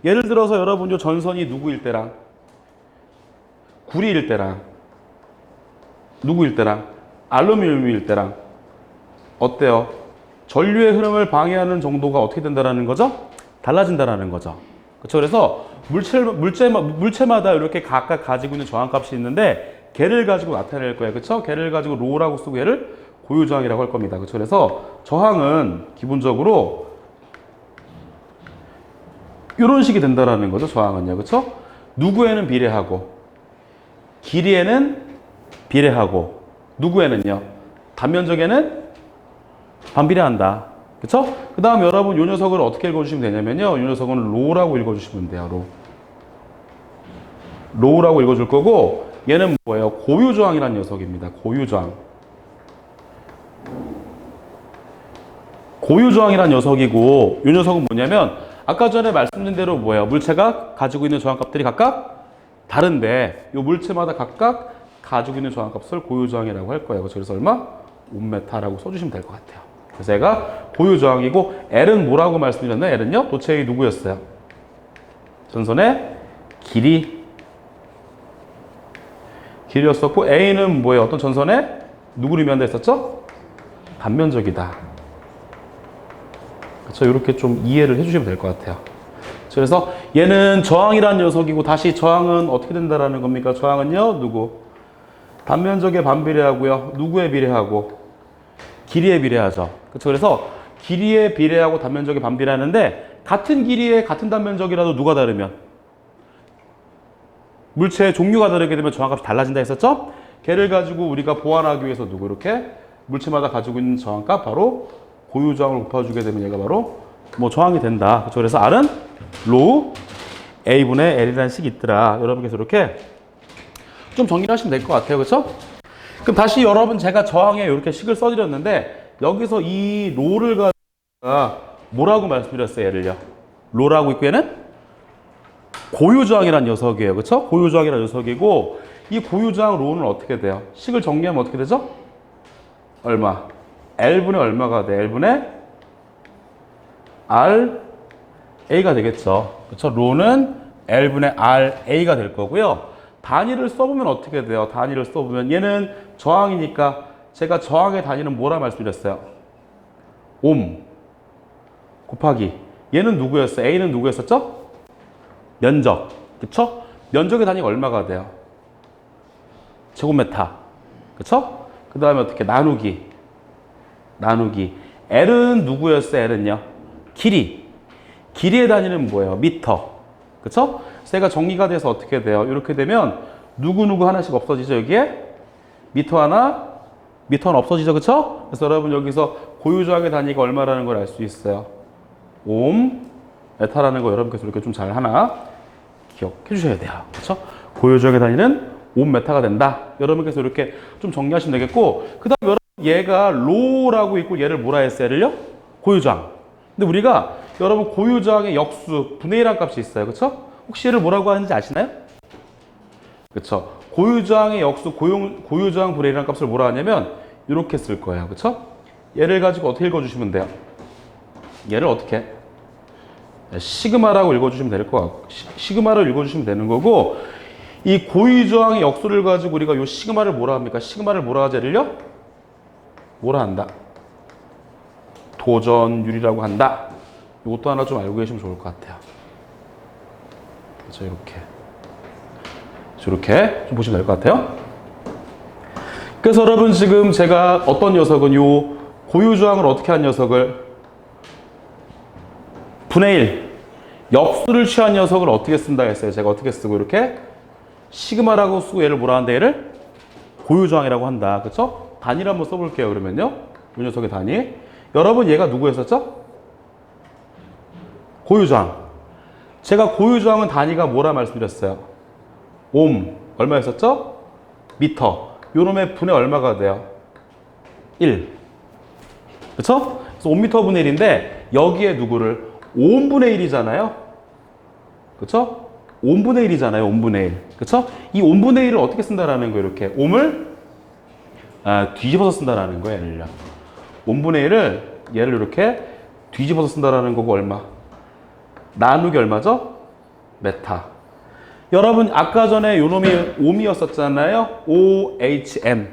예를 들어서 여러분 요 전선이 누구일 때랑 구리일 때랑 누구일 때랑 알루미늄일 때랑 어때요? 전류의 흐름을 방해하는 정도가 어떻게 된다라는 거죠? 달라진다라는 거죠. 그렇죠? 그래서 물체마다 이렇게 각각 가지고 있는 저항값이 있는데 걔를 가지고 나타낼 거예요. 그렇죠? 걔를 가지고 로라고 쓰고 얘를 고유저항이라고 할 겁니다. 그렇죠? 그래서 저항은 기본적으로 이런 식이 된다라는 거죠. 저항은요. 그렇죠? 누구에는 비례하고 길이에는 비례하고 누구에는요? 단면적에는 반비례한다. 그쵸? 그 다음 여러분 이 녀석을 어떻게 읽어주시면 되냐면요. 이 녀석은 로라고 읽어주시면 돼요. 로우라고 읽어줄 거고 얘는 뭐예요? 고유저항이라는 녀석입니다. 고유저항. 고유저항이라는 녀석이고 이 녀석은 뭐냐면 아까 전에 말씀드린 대로 뭐예요? 물체가 가지고 있는 저항값들이 각각 다른데 이 물체마다 각각 가지고 있는 저항값을 고유저항이라고 할 거예요. 그래서 얼마? 5m라고 써주시면 될 것 같아요. 그래서 얘가 고유저항이고 L은 뭐라고 말씀드렸나요? L은요? 도체의 누구였어요? 전선의 길이였었고 A는 뭐예요? 어떤 전선의 누구를 의미한다 했었죠? 단면적이다. 그렇죠? 이렇게 좀 이해를 해주시면 될 것 같아요. 그래서 얘는 저항이라는 녀석이고 다시 저항은 어떻게 된다라는 겁니까? 저항은요? 누구? 단면적에 반비례하고요. 누구에 비례하고? 길이에 비례하죠. 그렇죠? 그래서 길이에 비례하고 단면적에 반비례하는데 같은 길이에 같은 단면적이라도 누가 다르면 물체의 종류가 다르게 되면 저항값이 달라진다 했었죠? 걔를 가지고 우리가 보완하기 위해서 누구 이렇게 물체마다 가지고 있는 저항값 바로 고유저항을 곱해주게 되면 얘가 바로 뭐 저항이 된다. 그렇죠? 그래서 R은 로우 A분의 L이라는 식이 있더라. 여러분께서 이렇게 좀 정리를 하시면 될 것 같아요. 그렇죠? 그럼 다시 여러분 제가 저항에 이렇게 식을 써드렸는데 여기서 이 로를 가지고 뭐라고 말씀드렸어요? 얘를요. 로라고 있고 얘는 고유저항이라는 녀석이에요. 그렇죠? 고유저항이라는 녀석이고 이 고유저항 로는 어떻게 돼요? 식을 정리하면 어떻게 되죠? 얼마? L분의 얼마가 돼? L분의 RA가 되겠죠. 그렇죠? 로는 L분의 RA가 될 거고요. 단위를 써보면 어떻게 돼요? 단위를 써보면 얘는 저항이니까 제가 저항의 단위는 뭐라 말씀드렸어요? 옴 곱하기 얘는 누구였어요? A는 누구였었죠? 면적. 그쵸? 면적의 단위가 얼마가 돼요? 제곱미터. 그쵸? 그 다음에 어떻게? 나누기. L은 누구였어요? L은요? 길이의 단위는 뭐예요? 미터. 그쵸? 그래서 얘가 정리가 돼서 어떻게 돼요? 이렇게 되면 누구누구 하나씩 없어지죠, 여기에? 미터는 없어지죠, 그쵸? 그래서 여러분 여기서 고유저항의 단위가 얼마라는 걸 알 수 있어요. 옴, 메타라는 거 여러분께서 이렇게 좀 잘 하나 기억해 주셔야 돼요. 그쵸? 고유저항의 단위는 옴 메타가 된다. 여러분께서 이렇게 좀 정리하시면 되겠고, 그 다음 여러분 얘가 로라고 있고 얘를 뭐라 했어요? 얘를요? 고유저항. 근데 우리가 여러분 고유저항의 역수, 분의 1한 값이 있어요. 그쵸? 혹시 얘를 뭐라고 하는지 아시나요? 그쵸? 고유저항의 역수, 고유저항 분의 1한 값을 뭐라 하냐면 이렇게 쓸 거예요. 그쵸? 얘를 가지고 어떻게 읽어주시면 돼요? 얘를 어떻게? 시그마라고 읽어주시면 될 것 같고, 시그마를 읽어주시면 되는 거고, 이 고유저항의 역수를 가지고 우리가 이 시그마를 뭐라 합니까? 시그마를 뭐라 하지? 얘를요? 뭐라 한다? 도전율이라고 한다. 이것도 하나 좀 알고 계시면 좋을 것 같아요. 그렇죠? 이렇게 좀 보시면 될 것 같아요. 그래서 여러분 지금 제가 어떤 녀석은 요 고유저항을 어떻게 한 녀석을 분의 1 역수를 취한 녀석을 어떻게 쓴다 했어요? 제가 어떻게 쓰고 이렇게 시그마라고 쓰고 얘를 뭐라 한다? 얘를 고유저항이라고 한다. 그렇죠? 단위를 한번 써볼게요. 그러면요. 이 녀석의 단위. 여러분 얘가 누구였었죠? 고유저항. 제가 고유저항은 단위가 뭐라 말씀드렸어요? 옴. 얼마였었죠? 미터. 요놈의 분의 얼마가 돼요? 1. 그쵸? 그래서 5m 분의 1인데 여기에 누구를 5분의 1이잖아요. 그쵸? 5분의 1이잖아요. 5분의 1. 그쵸? 이 5분의 1을 어떻게 쓴다라는 거예요? 이렇게. 옴을 뒤집어서 쓴다라는 거예요. 얘를요. 5분의 1을 얘를 이렇게 뒤집어서 쓴다라는 거고 얼마? 나누기 얼마죠? 메타. 여러분 아까 전에 요 놈이 옴이었었잖아요. OHM.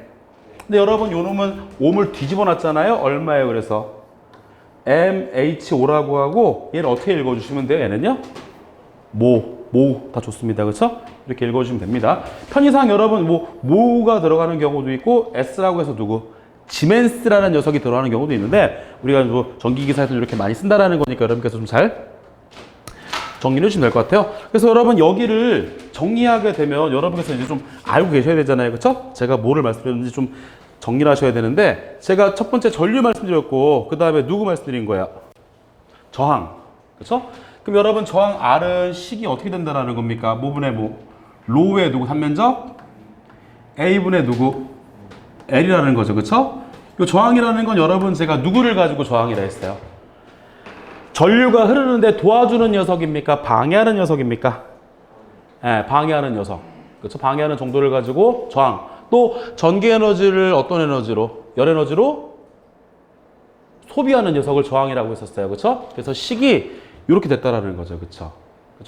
근데 여러분 요 놈은 옴을 뒤집어 놨잖아요. 얼마예요? 그래서 MHO라고 하고 얘를 어떻게 읽어주시면 돼요? 얘는요? 모 다 좋습니다. 그렇죠? 이렇게 읽어주시면 됩니다. 편의상 여러분 모가 들어가는 경우도 있고 S라고 해서 누구? 지멘스라는 녀석이 들어가는 경우도 있는데 우리가 뭐 전기기사에서 이렇게 많이 쓴다라는 거니까 여러분께서 좀 잘 정리를 해주시면 될 것 같아요. 그래서 여러분 여기를 정리하게 되면 여러분께서 이제 좀 알고 계셔야 되잖아요. 그렇죠? 제가 뭐를 말씀드렸는지 좀 정리를 하셔야 되는데 제가 첫 번째 전류 말씀드렸고 그 다음에 누구 말씀드린 거야? 저항. 그렇죠? 그럼 여러분 저항 R은 식이 어떻게 된다라는 겁니까? 뭐분의 뭐? 로우의 누구? 단면적? A분의 누구? L이라는 거죠. 그렇죠? 이 저항이라는 건 여러분 제가 누구를 가지고 저항이라 했어요? 전류가 흐르는데 도와주는 녀석입니까? 방해하는 녀석입니까? 네, 방해하는 녀석. 그렇죠? 방해하는 정도를 가지고 저항. 또 전기 에너지를 어떤 에너지로? 열 에너지로 소비하는 녀석을 저항이라고 했었어요. 그렇죠? 그래서 식이 이렇게 됐다라는 거죠. 그렇죠?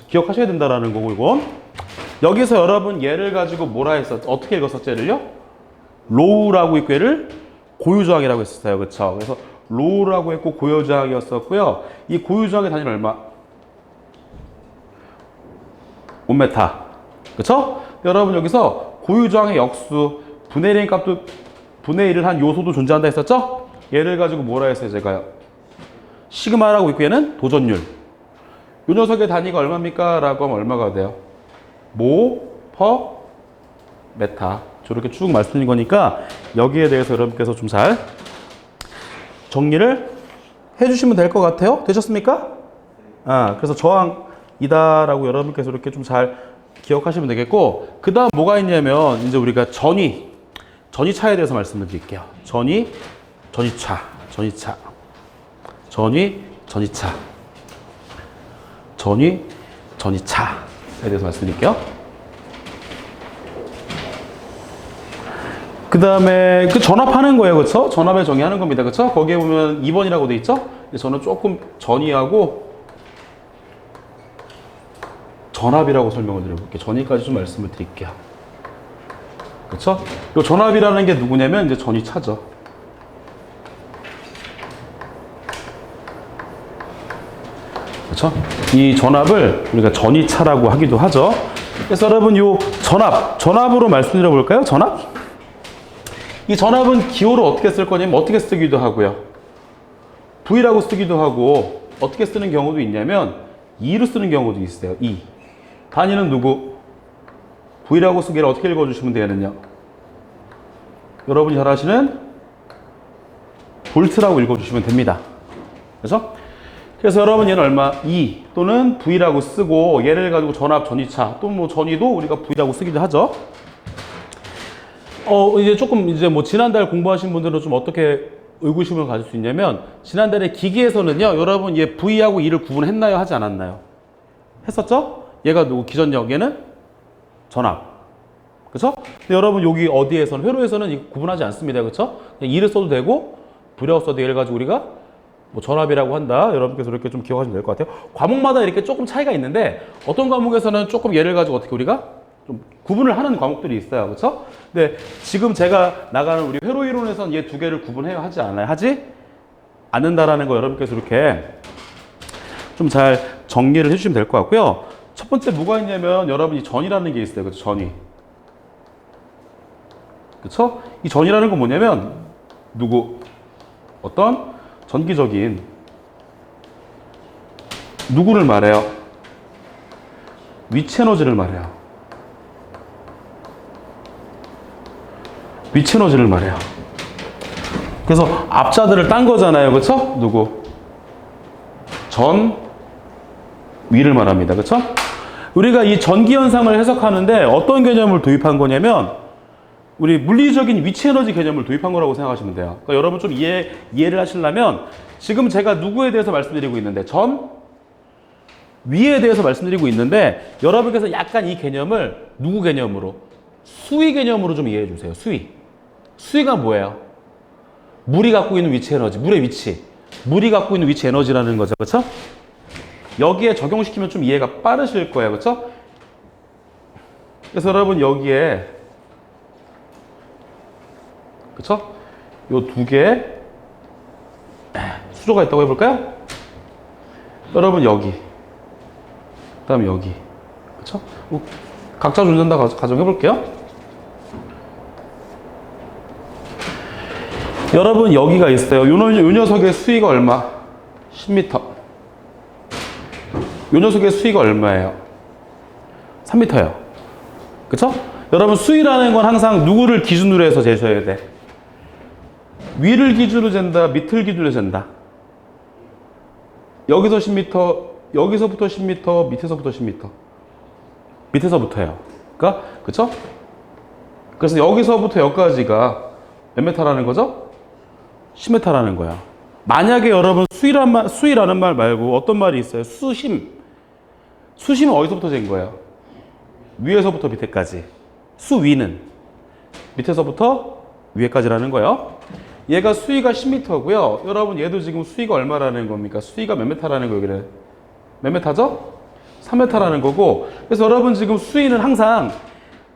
기억하셔야 된다라는 거고 이건 여기서 여러분 얘를 가지고 뭐라 했었죠? 어떻게 읽었었죠? 얘를요? 로우라고 있고 얘를 고유저항이라고 했었어요. 그렇죠? 그래서 로우라고 했고 고유저항이었었고요. 이 고유저항의 단위는 얼마? 5m. 그렇죠? 여러분 여기서 고유저항의 역수 분의 1인 값도 분의 1을 한 요소도 존재한다 했었죠? 얘를 가지고 뭐라 했어요? 제가요. 시그마라고 있고 얘는 도전율. 이 녀석의 단위가 얼마입니까? 라고 하면 얼마가 돼요? 모, 퍼, 메타. 저렇게 쭉 말씀드린 거니까 여기에 대해서 여러분께서 좀 잘 정리를 해주시면 될 것 같아요. 되셨습니까? 그래서 저항이다라고 여러분께서 이렇게 좀 잘 기억하시면 되겠고 그 다음 뭐가 있냐면 이제 우리가 전이차에 대해서 말씀을 드릴게요. 전이차. 전이차에 대해서 말씀드릴게요. 그 다음에 그 전압하는 거예요. 그쵸? 전압에 정의하는 겁니다. 그쵸? 거기에 보면 2번이라고 돼 있죠? 저는 조금 전이하고 전압이라고 설명을 드려볼게요. 전이까지 좀 말씀을 드릴게요. 그쵸? 이 전압이라는 게 누구냐면 이제 전이차죠. 그쵸? 이 전압을 우리가 전이차라고 하기도 하죠. 그래서 여러분 요 전압으로 말씀드려 볼까요? 전압? 이 전압은 기호를 어떻게 쓸 거냐면 어떻게 쓰기도 하고요. V라고 쓰기도 하고 어떻게 쓰는 경우도 있냐면 E로 쓰는 경우도 있어요. E. 단위는 누구? V라고 쓰기를 어떻게 읽어주시면 되느냐? 여러분이 잘 아시는 볼트라고 읽어주시면 됩니다. 그래서 여러분 얘는 얼마? E 또는 V라고 쓰고 얘를 가지고 전압, 전이차 또 뭐 전이도 우리가 V라고 쓰기도 하죠. 이제 조금 이제 뭐 지난달 공부하신 분들은 좀 어떻게 의구심을 가질 수 있냐면 지난달에 기기에서는요 여러분 얘 V하고 E를 구분했나요? 하지 않았나요? 했었죠? 얘가 누구? 기전력 얘는 전압. 그쵸? 근데 여러분 여기 어디에서는 회로에서는 구분하지 않습니다. 그쵸? 그냥 E를 써도 되고 V라고 써도 얘를 가지고 우리가 뭐 전압이라고 한다. 여러분께서 이렇게 좀 기억하시면 될 것 같아요. 과목마다 이렇게 조금 차이가 있는데 어떤 과목에서는 조금 얘를 가지고 어떻게 우리가 좀 구분을 하는 과목들이 있어요. 그렇죠? 근데 지금 제가 나가는 우리 회로 이론에서는 얘 두 개를 구분해야 하지 않아요. 하지 않는다라는 거 여러분께서 이렇게 좀 잘 정리를 해주시면 될 것 같고요. 첫 번째 뭐가 있냐면 여러분이 전이라는 게 있어요. 그렇죠? 전이. 그렇죠? 이 전이라는 건 뭐냐면 누구? 어떤 전기적인 누구를 말해요? 위치 에너지를 말해요. 위치 에너지를 말해요. 그래서 앞자들을 딴 거잖아요. 그쵸? 누구? 전, 위를 말합니다. 그쵸? 우리가 이 전기 현상을 해석하는데 어떤 개념을 도입한 거냐면 우리 물리적인 위치 에너지 개념을 도입한 거라고 생각하시면 돼요. 그러니까 여러분 좀 이해를 하시려면 지금 제가 누구에 대해서 말씀드리고 있는데 전, 위에 대해서 말씀드리고 있는데 여러분께서 약간 이 개념을 누구 개념으로? 수위 개념으로 좀 이해해 주세요. 수위가 뭐예요? 물이 갖고 있는 위치 에너지, 물의 위치. 물이 갖고 있는 위치 에너지라는 거죠. 그렇죠? 여기에 적용시키면 좀 이해가 빠르실 거예요. 그렇죠? 그래서 여러분 여기에 그쵸? 요 두 개의 수조가 있다고 해볼까요? 여러분 여기, 그 다음에 여기, 그쵸? 각자 존재한다 가정해볼게요. 여러분 여기가 있어요. 요 녀석의 수위가 얼마? 10m. 요 녀석의 수위가 얼마예요? 3m예요. 그쵸? 여러분 수위라는 건 항상 누구를 기준으로 해서 재셔야 돼? 위를 기준으로 잰다, 밑을 기준으로 잰다. 여기서 10m, 여기서부터 10m, 밑에서부터 10m. 밑에서부터예요. 그러니까 그쵸? 그래서 여기서부터 여기까지가 몇 m라는 거죠? 10m라는 거야. 만약에 여러분 수위라는 말 말고 어떤 말이 있어요? 수심. 수심은 어디서부터 잰 거예요? 위에서부터 밑에까지. 수위는 밑에서부터 위에까지라는 거예요. 얘가 수위가 10m고요. 여러분 얘도 지금 수위가 얼마라는 겁니까? 수위가 몇 m라는 거 여기는? 몇 m죠? 3m라는 거고. 그래서 여러분 지금 수위는 항상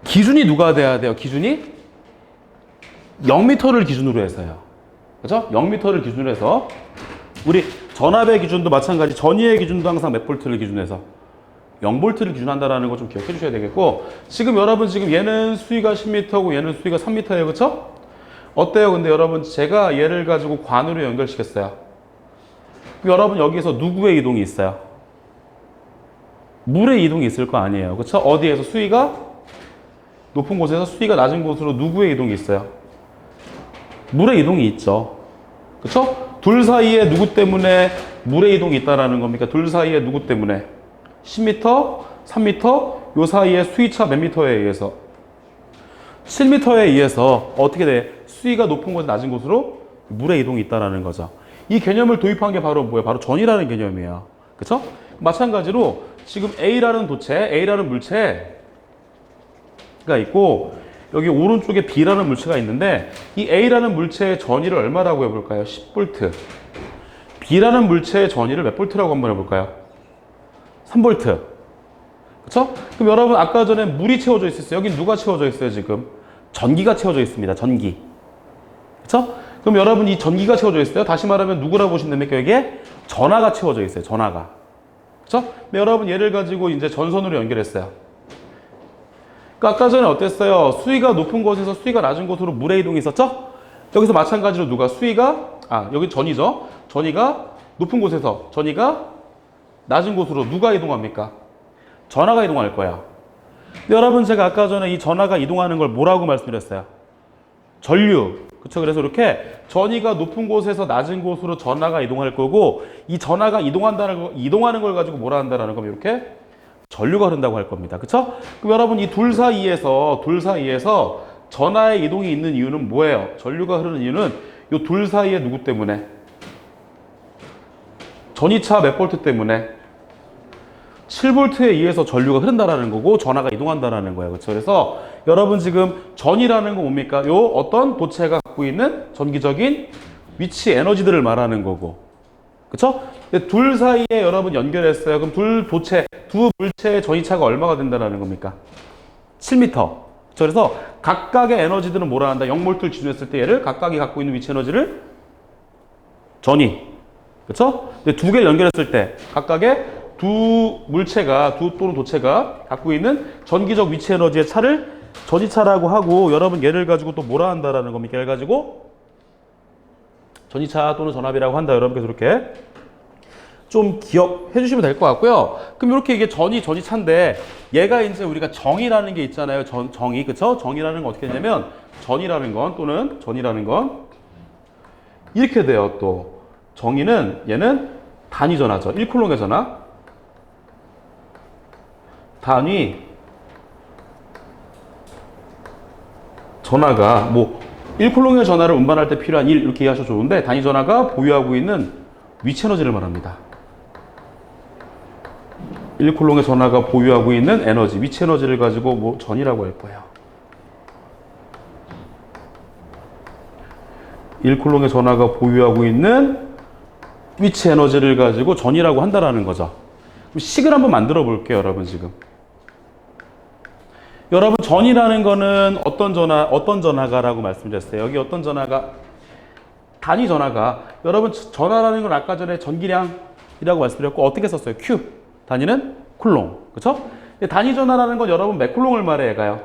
기준이 누가 돼야 돼요? 기준이 0m를 기준으로 해서요. 그죠? 0m를 기준으로 해서 우리 전압의 기준도 마찬가지. 전위의 기준도 항상 몇 볼트를 기준해서 0볼트를 기준한다라는 거 좀 기억해 주셔야 되겠고, 지금 여러분 지금 얘는 수위가 10m고 얘는 수위가 3m예요. 그쵸? 어때요? 근데 여러분 제가 얘를 가지고 관으로 연결시켰어요. 여러분 여기서 누구의 이동이 있어요? 물의 이동이 있을 거 아니에요. 그쵸? 어디에서 수위가 높은 곳에서 수위가 낮은 곳으로 누구의 이동이 있어요? 물의 이동이 있죠. 그쵸? 둘 사이에 누구 때문에 물의 이동이 있다라는 겁니까? 둘 사이에 누구 때문에? 10m, 3m, 요 사이에 수위차 몇 미터에 의해서? 7m에 의해서 어떻게 돼? 수위가 높은 곳에 낮은 곳으로 물의 이동이 있다라는 거죠. 이 개념을 도입한 게 바로 뭐예요? 바로 전이라는 개념이에요. 그쵸? 마찬가지로 지금 A라는 도체, A라는 물체가 있고 여기 오른쪽에 B라는 물체가 있는데 이 A라는 물체의 전위를 얼마라고 해볼까요? 10V. B라는 물체의 전위를 몇 볼트라고 한번 해볼까요? 3V. 그쵸? 그럼 여러분 아까 전에 물이 채워져 있었어요. 여기 누가 채워져 있어요 지금? 전기가 채워져 있습니다. 전기. 그쵸? 그럼 여러분 이 전기가 채워져 있어요. 다시 말하면 누구라고 보시면 됩니까? 여기에 전하가 채워져 있어요. 전하가. 그쵸? 근데 여러분 얘를 가지고 이제 전선으로 연결했어요. 그러니까 아까 전에 어땠어요? 수위가 높은 곳에서 수위가 낮은 곳으로 물의 이동이 있었죠? 여기서 마찬가지로 누가 수위가 여기 전이죠? 전이가 높은 곳에서 전이가 낮은 곳으로 누가 이동합니까? 전하가 이동할 거야. 근데 여러분 제가 아까 전에 이 전하가 이동하는 걸 뭐라고 말씀드렸어요? 전류. 그쵸? 그래서 이렇게 전위가 높은 곳에서 낮은 곳으로 전하가 이동할 거고 이 전하가 이동하는 걸 가지고 뭐라 한다라는 거면 이렇게 전류가 흐른다고 할 겁니다. 그쵸? 그럼 여러분 이 둘 사이에서 전하의 이동이 있는 이유는 뭐예요? 전류가 흐르는 이유는 이 둘 사이에 누구 때문에? 전위차 몇 볼트 때문에? 7볼트에 의해서 전류가 흐른다라는 거고 전하가 이동한다라는 거예요. 그렇죠? 그래서 여러분 지금 전이라는 건 뭡니까? 요 어떤 도체가 갖고 있는 전기적인 위치 에너지들을 말하는 거고. 그렇죠? 둘 사이에 여러분 연결했어요. 그럼 두 물체의 전위차가 얼마가 된다라는 겁니까? 7m. 그렇죠? 그래서 각각의 에너지들은 뭐라 한다? 0볼트를 기준했을 때 얘를 각각이 갖고 있는 위치 에너지를 전위. 그렇죠? 근데 두 개를 연결했을 때 각각의 두 또는 도체가 갖고 있는 전기적 위치 에너지의 차를 전위차라고 하고, 여러분 얘를 가지고 또 뭐라 한다라는 겁니까? 얘를 가지고 전위차 또는 전압이라고 한다. 여러분께서 이렇게 좀 기억해 주시면 될 것 같고요. 그럼 이렇게 이게 전위차인데 얘가 이제 우리가 정이라는 게 있잖아요. 정이. 그쵸? 정이라는 건 어떻게 되냐면 전이라는 건 이렇게 돼요. 또 정이는 얘는 단위 전하죠. 1쿨롱의 전하. 단위 전하가 1쿨롱의 전하를 운반할 때 필요한 1 이렇게 이해하셔도 좋은데, 단위 전하가 보유하고 있는 위치 에너지를 말합니다. 1쿨롱의 전하가 보유하고 있는 에너지, 위치 에너지를 가지고 전이라고 할 거예요. 1쿨롱의 전하가 보유하고 있는 위치 에너지를 가지고 전이라고 한다라는 거죠. 식을 한번 만들어 볼게요, 여러분 지금. 여러분 전이라는 거는 어떤 전하가라고 말씀드렸어요. 여기 어떤 전하가 단위 전하가 여러분 전하라는 건 아까 전에 전기량이라고 말씀드렸고 어떻게 썼어요? Q 단위는 쿨롱 그렇죠? 단위 전하라는 건 여러분 몇 쿨롱을 말해 얘가요?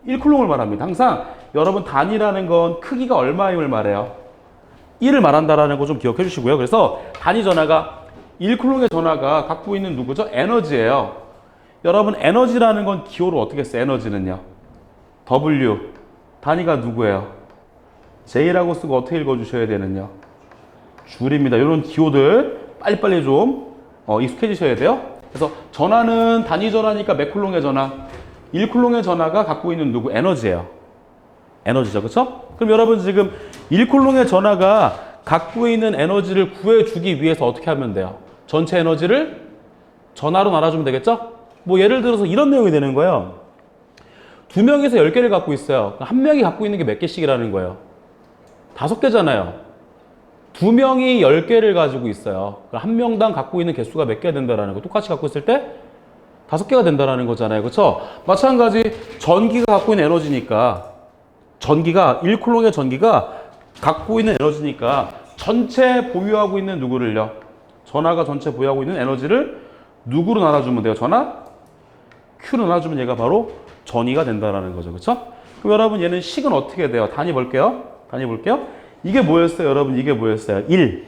1쿨롱을 말합니다. 항상 여러분 단위라는 건 크기가 얼마임을 말해요. 1을 말한다라는 거 좀 기억해 주시고요. 그래서 단위 전하가 1쿨롱의 전하가 갖고 있는 누구죠? 에너지예요. 여러분 에너지라는 건 기호로 어떻게 써요? 에너지는요. W 단위가 누구예요? J라고 쓰고 어떻게 읽어주셔야 되는요? 줄입니다. 이런 기호들 빨리빨리 좀 익숙해지셔야 돼요. 그래서 전하는 단위 전하니까 몇 쿨롱의 전하? 1쿨롱의 전하가 갖고 있는 누구? 에너지예요. 에너지죠. 그렇죠? 그럼 여러분 지금 1쿨롱의 전하가 갖고 있는 에너지를 구해주기 위해서 어떻게 하면 돼요? 전체 에너지를 전하로 나눠주면 되겠죠? 뭐 예를 들어서 이런 내용이 되는 거예요. 2명에서 10개를 갖고 있어요. 한 명이 갖고 있는 게 몇 개씩이라는 거예요? 5개잖아요. 2명이 10개를 가지고 있어요. 한 명당 갖고 있는 개수가 몇 개가 된다는 거. 똑같이 갖고 있을 때 5개가 된다는 거잖아요. 그렇죠? 마찬가지 전기가 갖고 있는 에너지니까 전기가 1쿨롱의 전기가 갖고 있는 에너지니까 전체 보유하고 있는 누구를요? 전하가 전체 보유하고 있는 에너지를 누구로 나눠주면 돼요? 전하? Q로 나눠주면 얘가 바로 전위가 된다는 거죠. 그렇죠? 그럼 여러분 얘는 식은 어떻게 돼요? 단위 볼게요. 단위 볼게요. 이게 뭐였어요? 여러분 이게 뭐였어요? 1.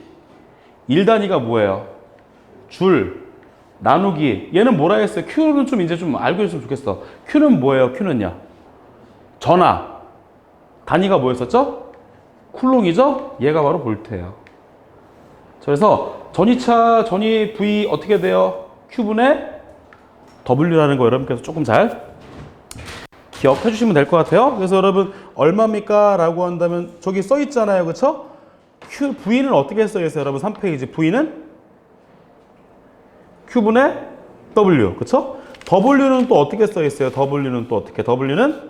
1 단위가 뭐예요? 줄. 나누기. 얘는 뭐라 했어요? Q는 좀 이제 좀 알고 있으면 좋겠어. Q는 뭐예요? Q는요? 전하. 단위가 뭐였었죠? 쿨롱이죠? 얘가 바로 볼트예요. 그래서 전위차, 전위 V 어떻게 돼요? Q분의 W라는 거 여러분께서 조금 잘 기억해 주시면 될 것 같아요. 그래서 여러분 얼마입니까? 라고 한다면 저기 써 있잖아요. 그쵸? V는 어떻게 써 있어요? 여러분 3페이지 V는 Q분의 W. 그쵸? W는 또 어떻게 써 있어요? W는 또 어떻게? W는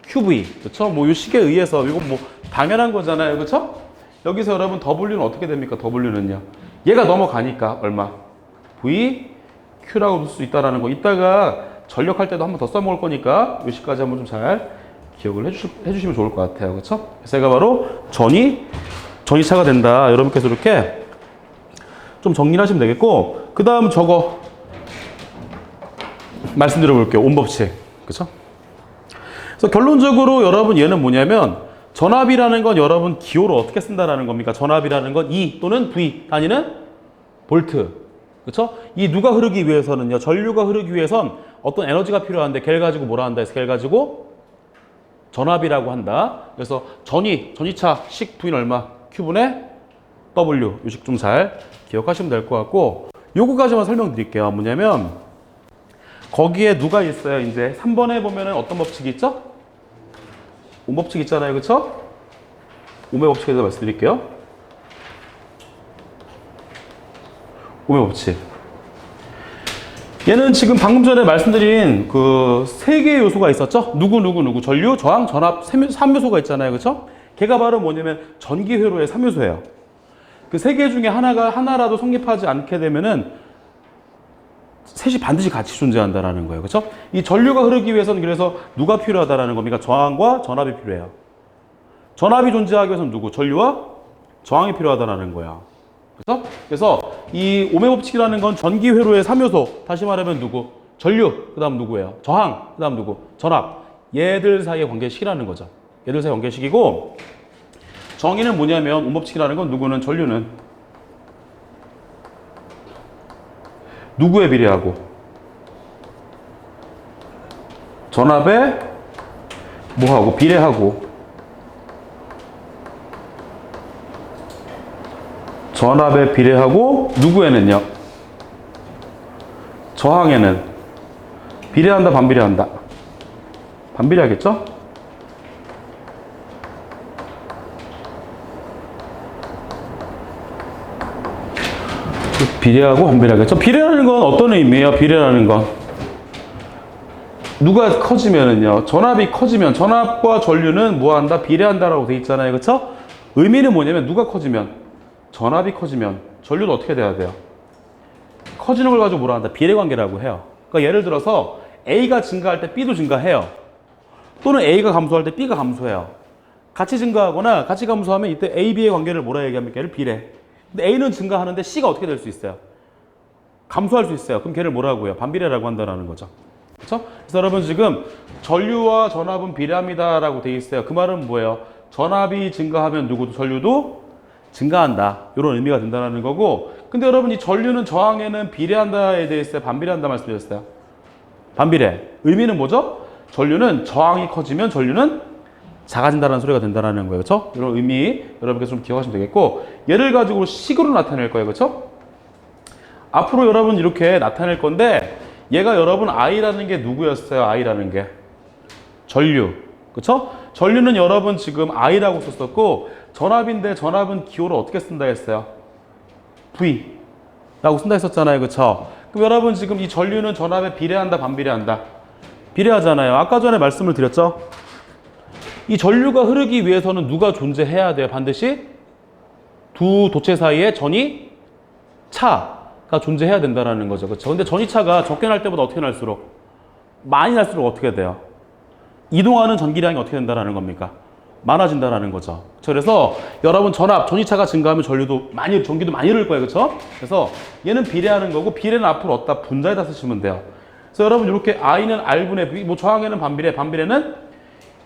QV. 그쵸? 뭐 이 식에 의해서 이건 뭐 당연한 거잖아요. 그쵸? 여기서 여러분 W는 어떻게 됩니까? W는요. 얘가 넘어가니까 얼마? V, Q라고 볼 수 있다는 거. 이따가 전력할 때도 한 번 더 써먹을 거니까 이 식까지 한번 좀 잘 기억을 해주시면 좋을 것 같아요. 그렇죠? 그래서 얘가 바로 전위차가 된다. 여러분께서 이렇게 좀 정리를 하시면 되겠고 그 다음 저거 말씀드려 볼게요. 온법칙. 그렇죠? 그래서 결론적으로 여러분 얘는 뭐냐면 전압이라는 건 여러분 기호로 어떻게 쓴다라는 겁니까? 전압이라는 건 E 또는 V 단위는 볼트. 그렇죠? 이 누가 흐르기 위해서는요. 전류가 흐르기 위해선 어떤 에너지가 필요한데 걔를 가지고 뭐라 한다 해서 걔를 가지고 전압이라고 한다. 그래서 전위차 식 V는 얼마? Q분의 W. 이 식 좀 잘 기억하시면 될 것 같고 요거까지만 설명드릴게요. 뭐냐면 거기에 누가 있어요? 이제 3번에 보면은 어떤 법칙이 있죠? 온법칙 있잖아요. 그렇죠? 오메 법칙에 대해서 말씀드릴게요. 오메 법칙. 얘는 지금 방금 전에 말씀드린 그 세 개의 요소가 있었죠? 누구, 전류, 저항, 전압, 3요소가 있잖아요. 그렇죠? 걔가 바로 뭐냐면 전기 회로의 3요소예요. 그 세 개 중에 하나라도 성립하지 않게 되면은 셋이 반드시 같이 존재한다라는 거예요. 그렇죠? 이 전류가 흐르기 위해서는 그래서 누가 필요하다라는 겁니까? 저항과 전압이 필요해요. 전압이 존재하기 위해서는 누구? 전류와 저항이 필요하다라는 거야. 그렇죠? 그래서 이 오메 법칙이라는 건 전기 회로의 3요소. 다시 말하면 누구? 전류. 그다음 누구예요? 저항. 그다음 누구? 전압. 얘들 사이의 관계식이라는 거죠. 얘들 사이의 관계식이고 정의는 뭐냐면 온법칙이라는 건 누구는 전류는 누구에 비례하고 전압에 뭐하고 비례하고 전압에 비례하고 누구에는요? 저항에는 비례한다 반비례한다? 반비례하겠죠? 비례하고 반비례하겠죠? 비례라는 건 어떤 의미예요? 비례라는 건 누가 커지면은요, 전압이 커지면 전압과 전류는 뭐한다? 비례한다라고 돼 있잖아요. 그렇죠? 의미는 뭐냐면 누가 커지면 전압이 커지면 전류도 어떻게 돼야 돼요? 커지는 걸 가지고 뭐라 한다? 비례관계라고 해요. 그러니까 예를 들어서 A가 증가할 때 B도 증가해요. 또는 A가 감소할 때 B가 감소해요. 같이 증가하거나 같이 감소하면 이때 A, B의 관계를 뭐라 얘기합니까? 얘를 비례. 근데 A는 증가하는데 C가 어떻게 될 수 있어요? 감소할 수 있어요. 그럼 걔를 뭐라고 해요? 반비례라고 한다는 거죠. 그렇죠? 그래서 여러분 지금 전류와 전압은 비례합니다라고 돼 있어요. 그 말은 뭐예요? 전압이 증가하면 누구도 전류도 증가한다. 이런 의미가 된다는 거고. 근데 여러분 이 전류는 저항에는 비례한다에 대해 있어요. 반비례한다 말씀드렸어요. 반비례. 의미는 뭐죠? 전류는 저항이 커지면 전류는 작아진다는 소리가 된다는 거예요. 그렇죠? 이런 의미 여러분께서 좀 기억하시면 되겠고, 얘를 가지고 식으로 나타낼 거예요. 그렇죠? 앞으로 여러분 이렇게 나타낼 건데, 얘가 여러분 I라는 게 누구였어요? I라는 게 전류. 그렇죠? 전류는 여러분 지금 I라고 썼었고, 전압인데 전압은 기호를 어떻게 쓴다 했어요? V라고 쓴다 했었잖아요. 그렇죠? 그럼 여러분 지금 이 전류는 전압에 비례한다, 반비례한다? 비례하잖아요. 아까 전에 말씀을 드렸죠? 이 전류가 흐르기 위해서는 누가 존재해야 돼요? 반드시 두 도체 사이에 전이차가 존재해야 된다는 거죠. 그렇죠? 근데 전이차가 적게 날 때보다 어떻게 날수록 많이 날수록 어떻게 돼요? 이동하는 전기량이 어떻게 된다는 겁니까? 많아진다는 거죠. 그래서 여러분 전이차가 증가하면 전기도 많이 흐를 거예요. 그렇죠? 그래서 얘는 비례하는 거고, 비례는 앞으로 어디다 분자에다 쓰시면 돼요. 그래서 여러분 이렇게 I는 R분의 V, 뭐 저항에는 반비례는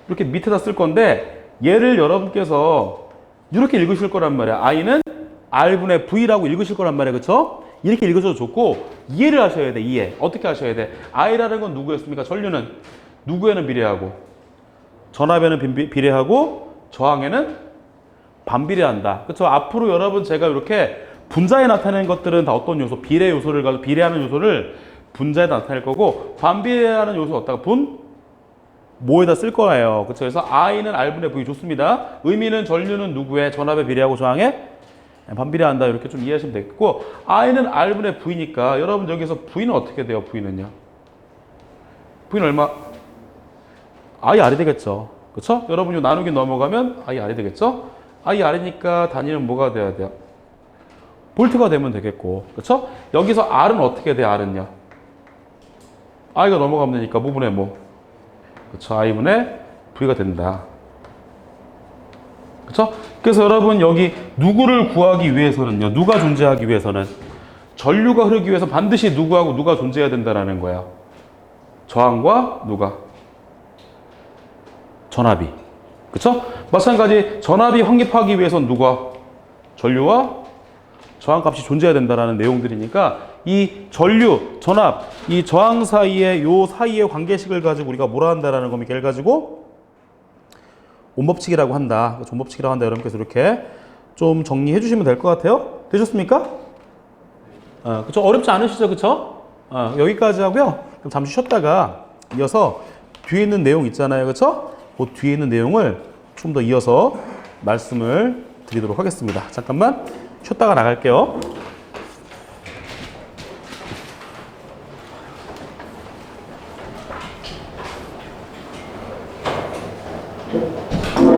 이렇게 밑에다 쓸 건데, 얘를 여러분께서 이렇게 읽으실 거란 말이야. I는 R분의 V라고 읽으실 거란 말이야. 그쵸? 이렇게 읽으셔도 좋고, 이해를 하셔야 돼. 이해. 어떻게 하셔야 돼? I라는 건 누구였습니까? 전류는 누구에는 비례하고, 전압에는 비례하고, 저항에는 반비례한다. 그쵸? 앞으로 여러분 제가 이렇게 분자에 나타내는 것들은 다 어떤 요소? 비례 요소를 가지고, 비례하는 요소를 분자에 나타낼 거고, 반비례하는 요소 어디다가 뭐에다 쓸 거예요. 그렇죠? 그래서 I는 R분의 V 좋습니다. 의미는 전류는 누구의 전압에 비례하고 저항에 반비례한다. 이렇게 좀 이해하시면 되겠고, I는 R분의 V니까 여러분 여기서 V는 어떻게 돼요? V는요? V는 얼마? I R이 되겠죠. 그렇죠? 여러분 이 나누기 넘어가면 I R이 되겠죠? I R이니까 단위는 뭐가 돼야 돼요? 볼트가 되면 되겠고, 그렇죠? 여기서 R은 어떻게 돼? R은요? I가 넘어가면 되니까 무분의 뭐? 그렇죠. I분의 V가 된다. 그렇죠? 그래서 여러분 여기 누구를 구하기 위해서는요. 누가 존재하기 위해서는 전류가 흐르기 위해서 반드시 누구하고 누가 존재해야 된다라는 거예요. 저항과 누가? 전압이. 그렇죠? 마찬가지 전압이 확립하기 위해서는 누가? 전류와 저항값이 존재해야 된다라는 내용들이니까, 이 전류, 전압, 이 저항 사이의 요 사이의 관계식을 가지고 우리가 뭐라 한다라는 겁니까? 이걸 가지고 온법칙이라고 한다. 온법칙이라고 한다. 여러분께서 이렇게 좀 정리해 주시면 될 것 같아요. 되셨습니까? 그쵸? 어렵지 않으시죠? 그쵸? 여기까지 하고요. 그럼 잠시 쉬었다가 이어서 뒤에 있는 내용 있잖아요. 그쵸? 그 뒤에 있는 내용을 좀 더 이어서 말씀을 드리도록 하겠습니다. 잠깐만 쉬었다가 나갈게요.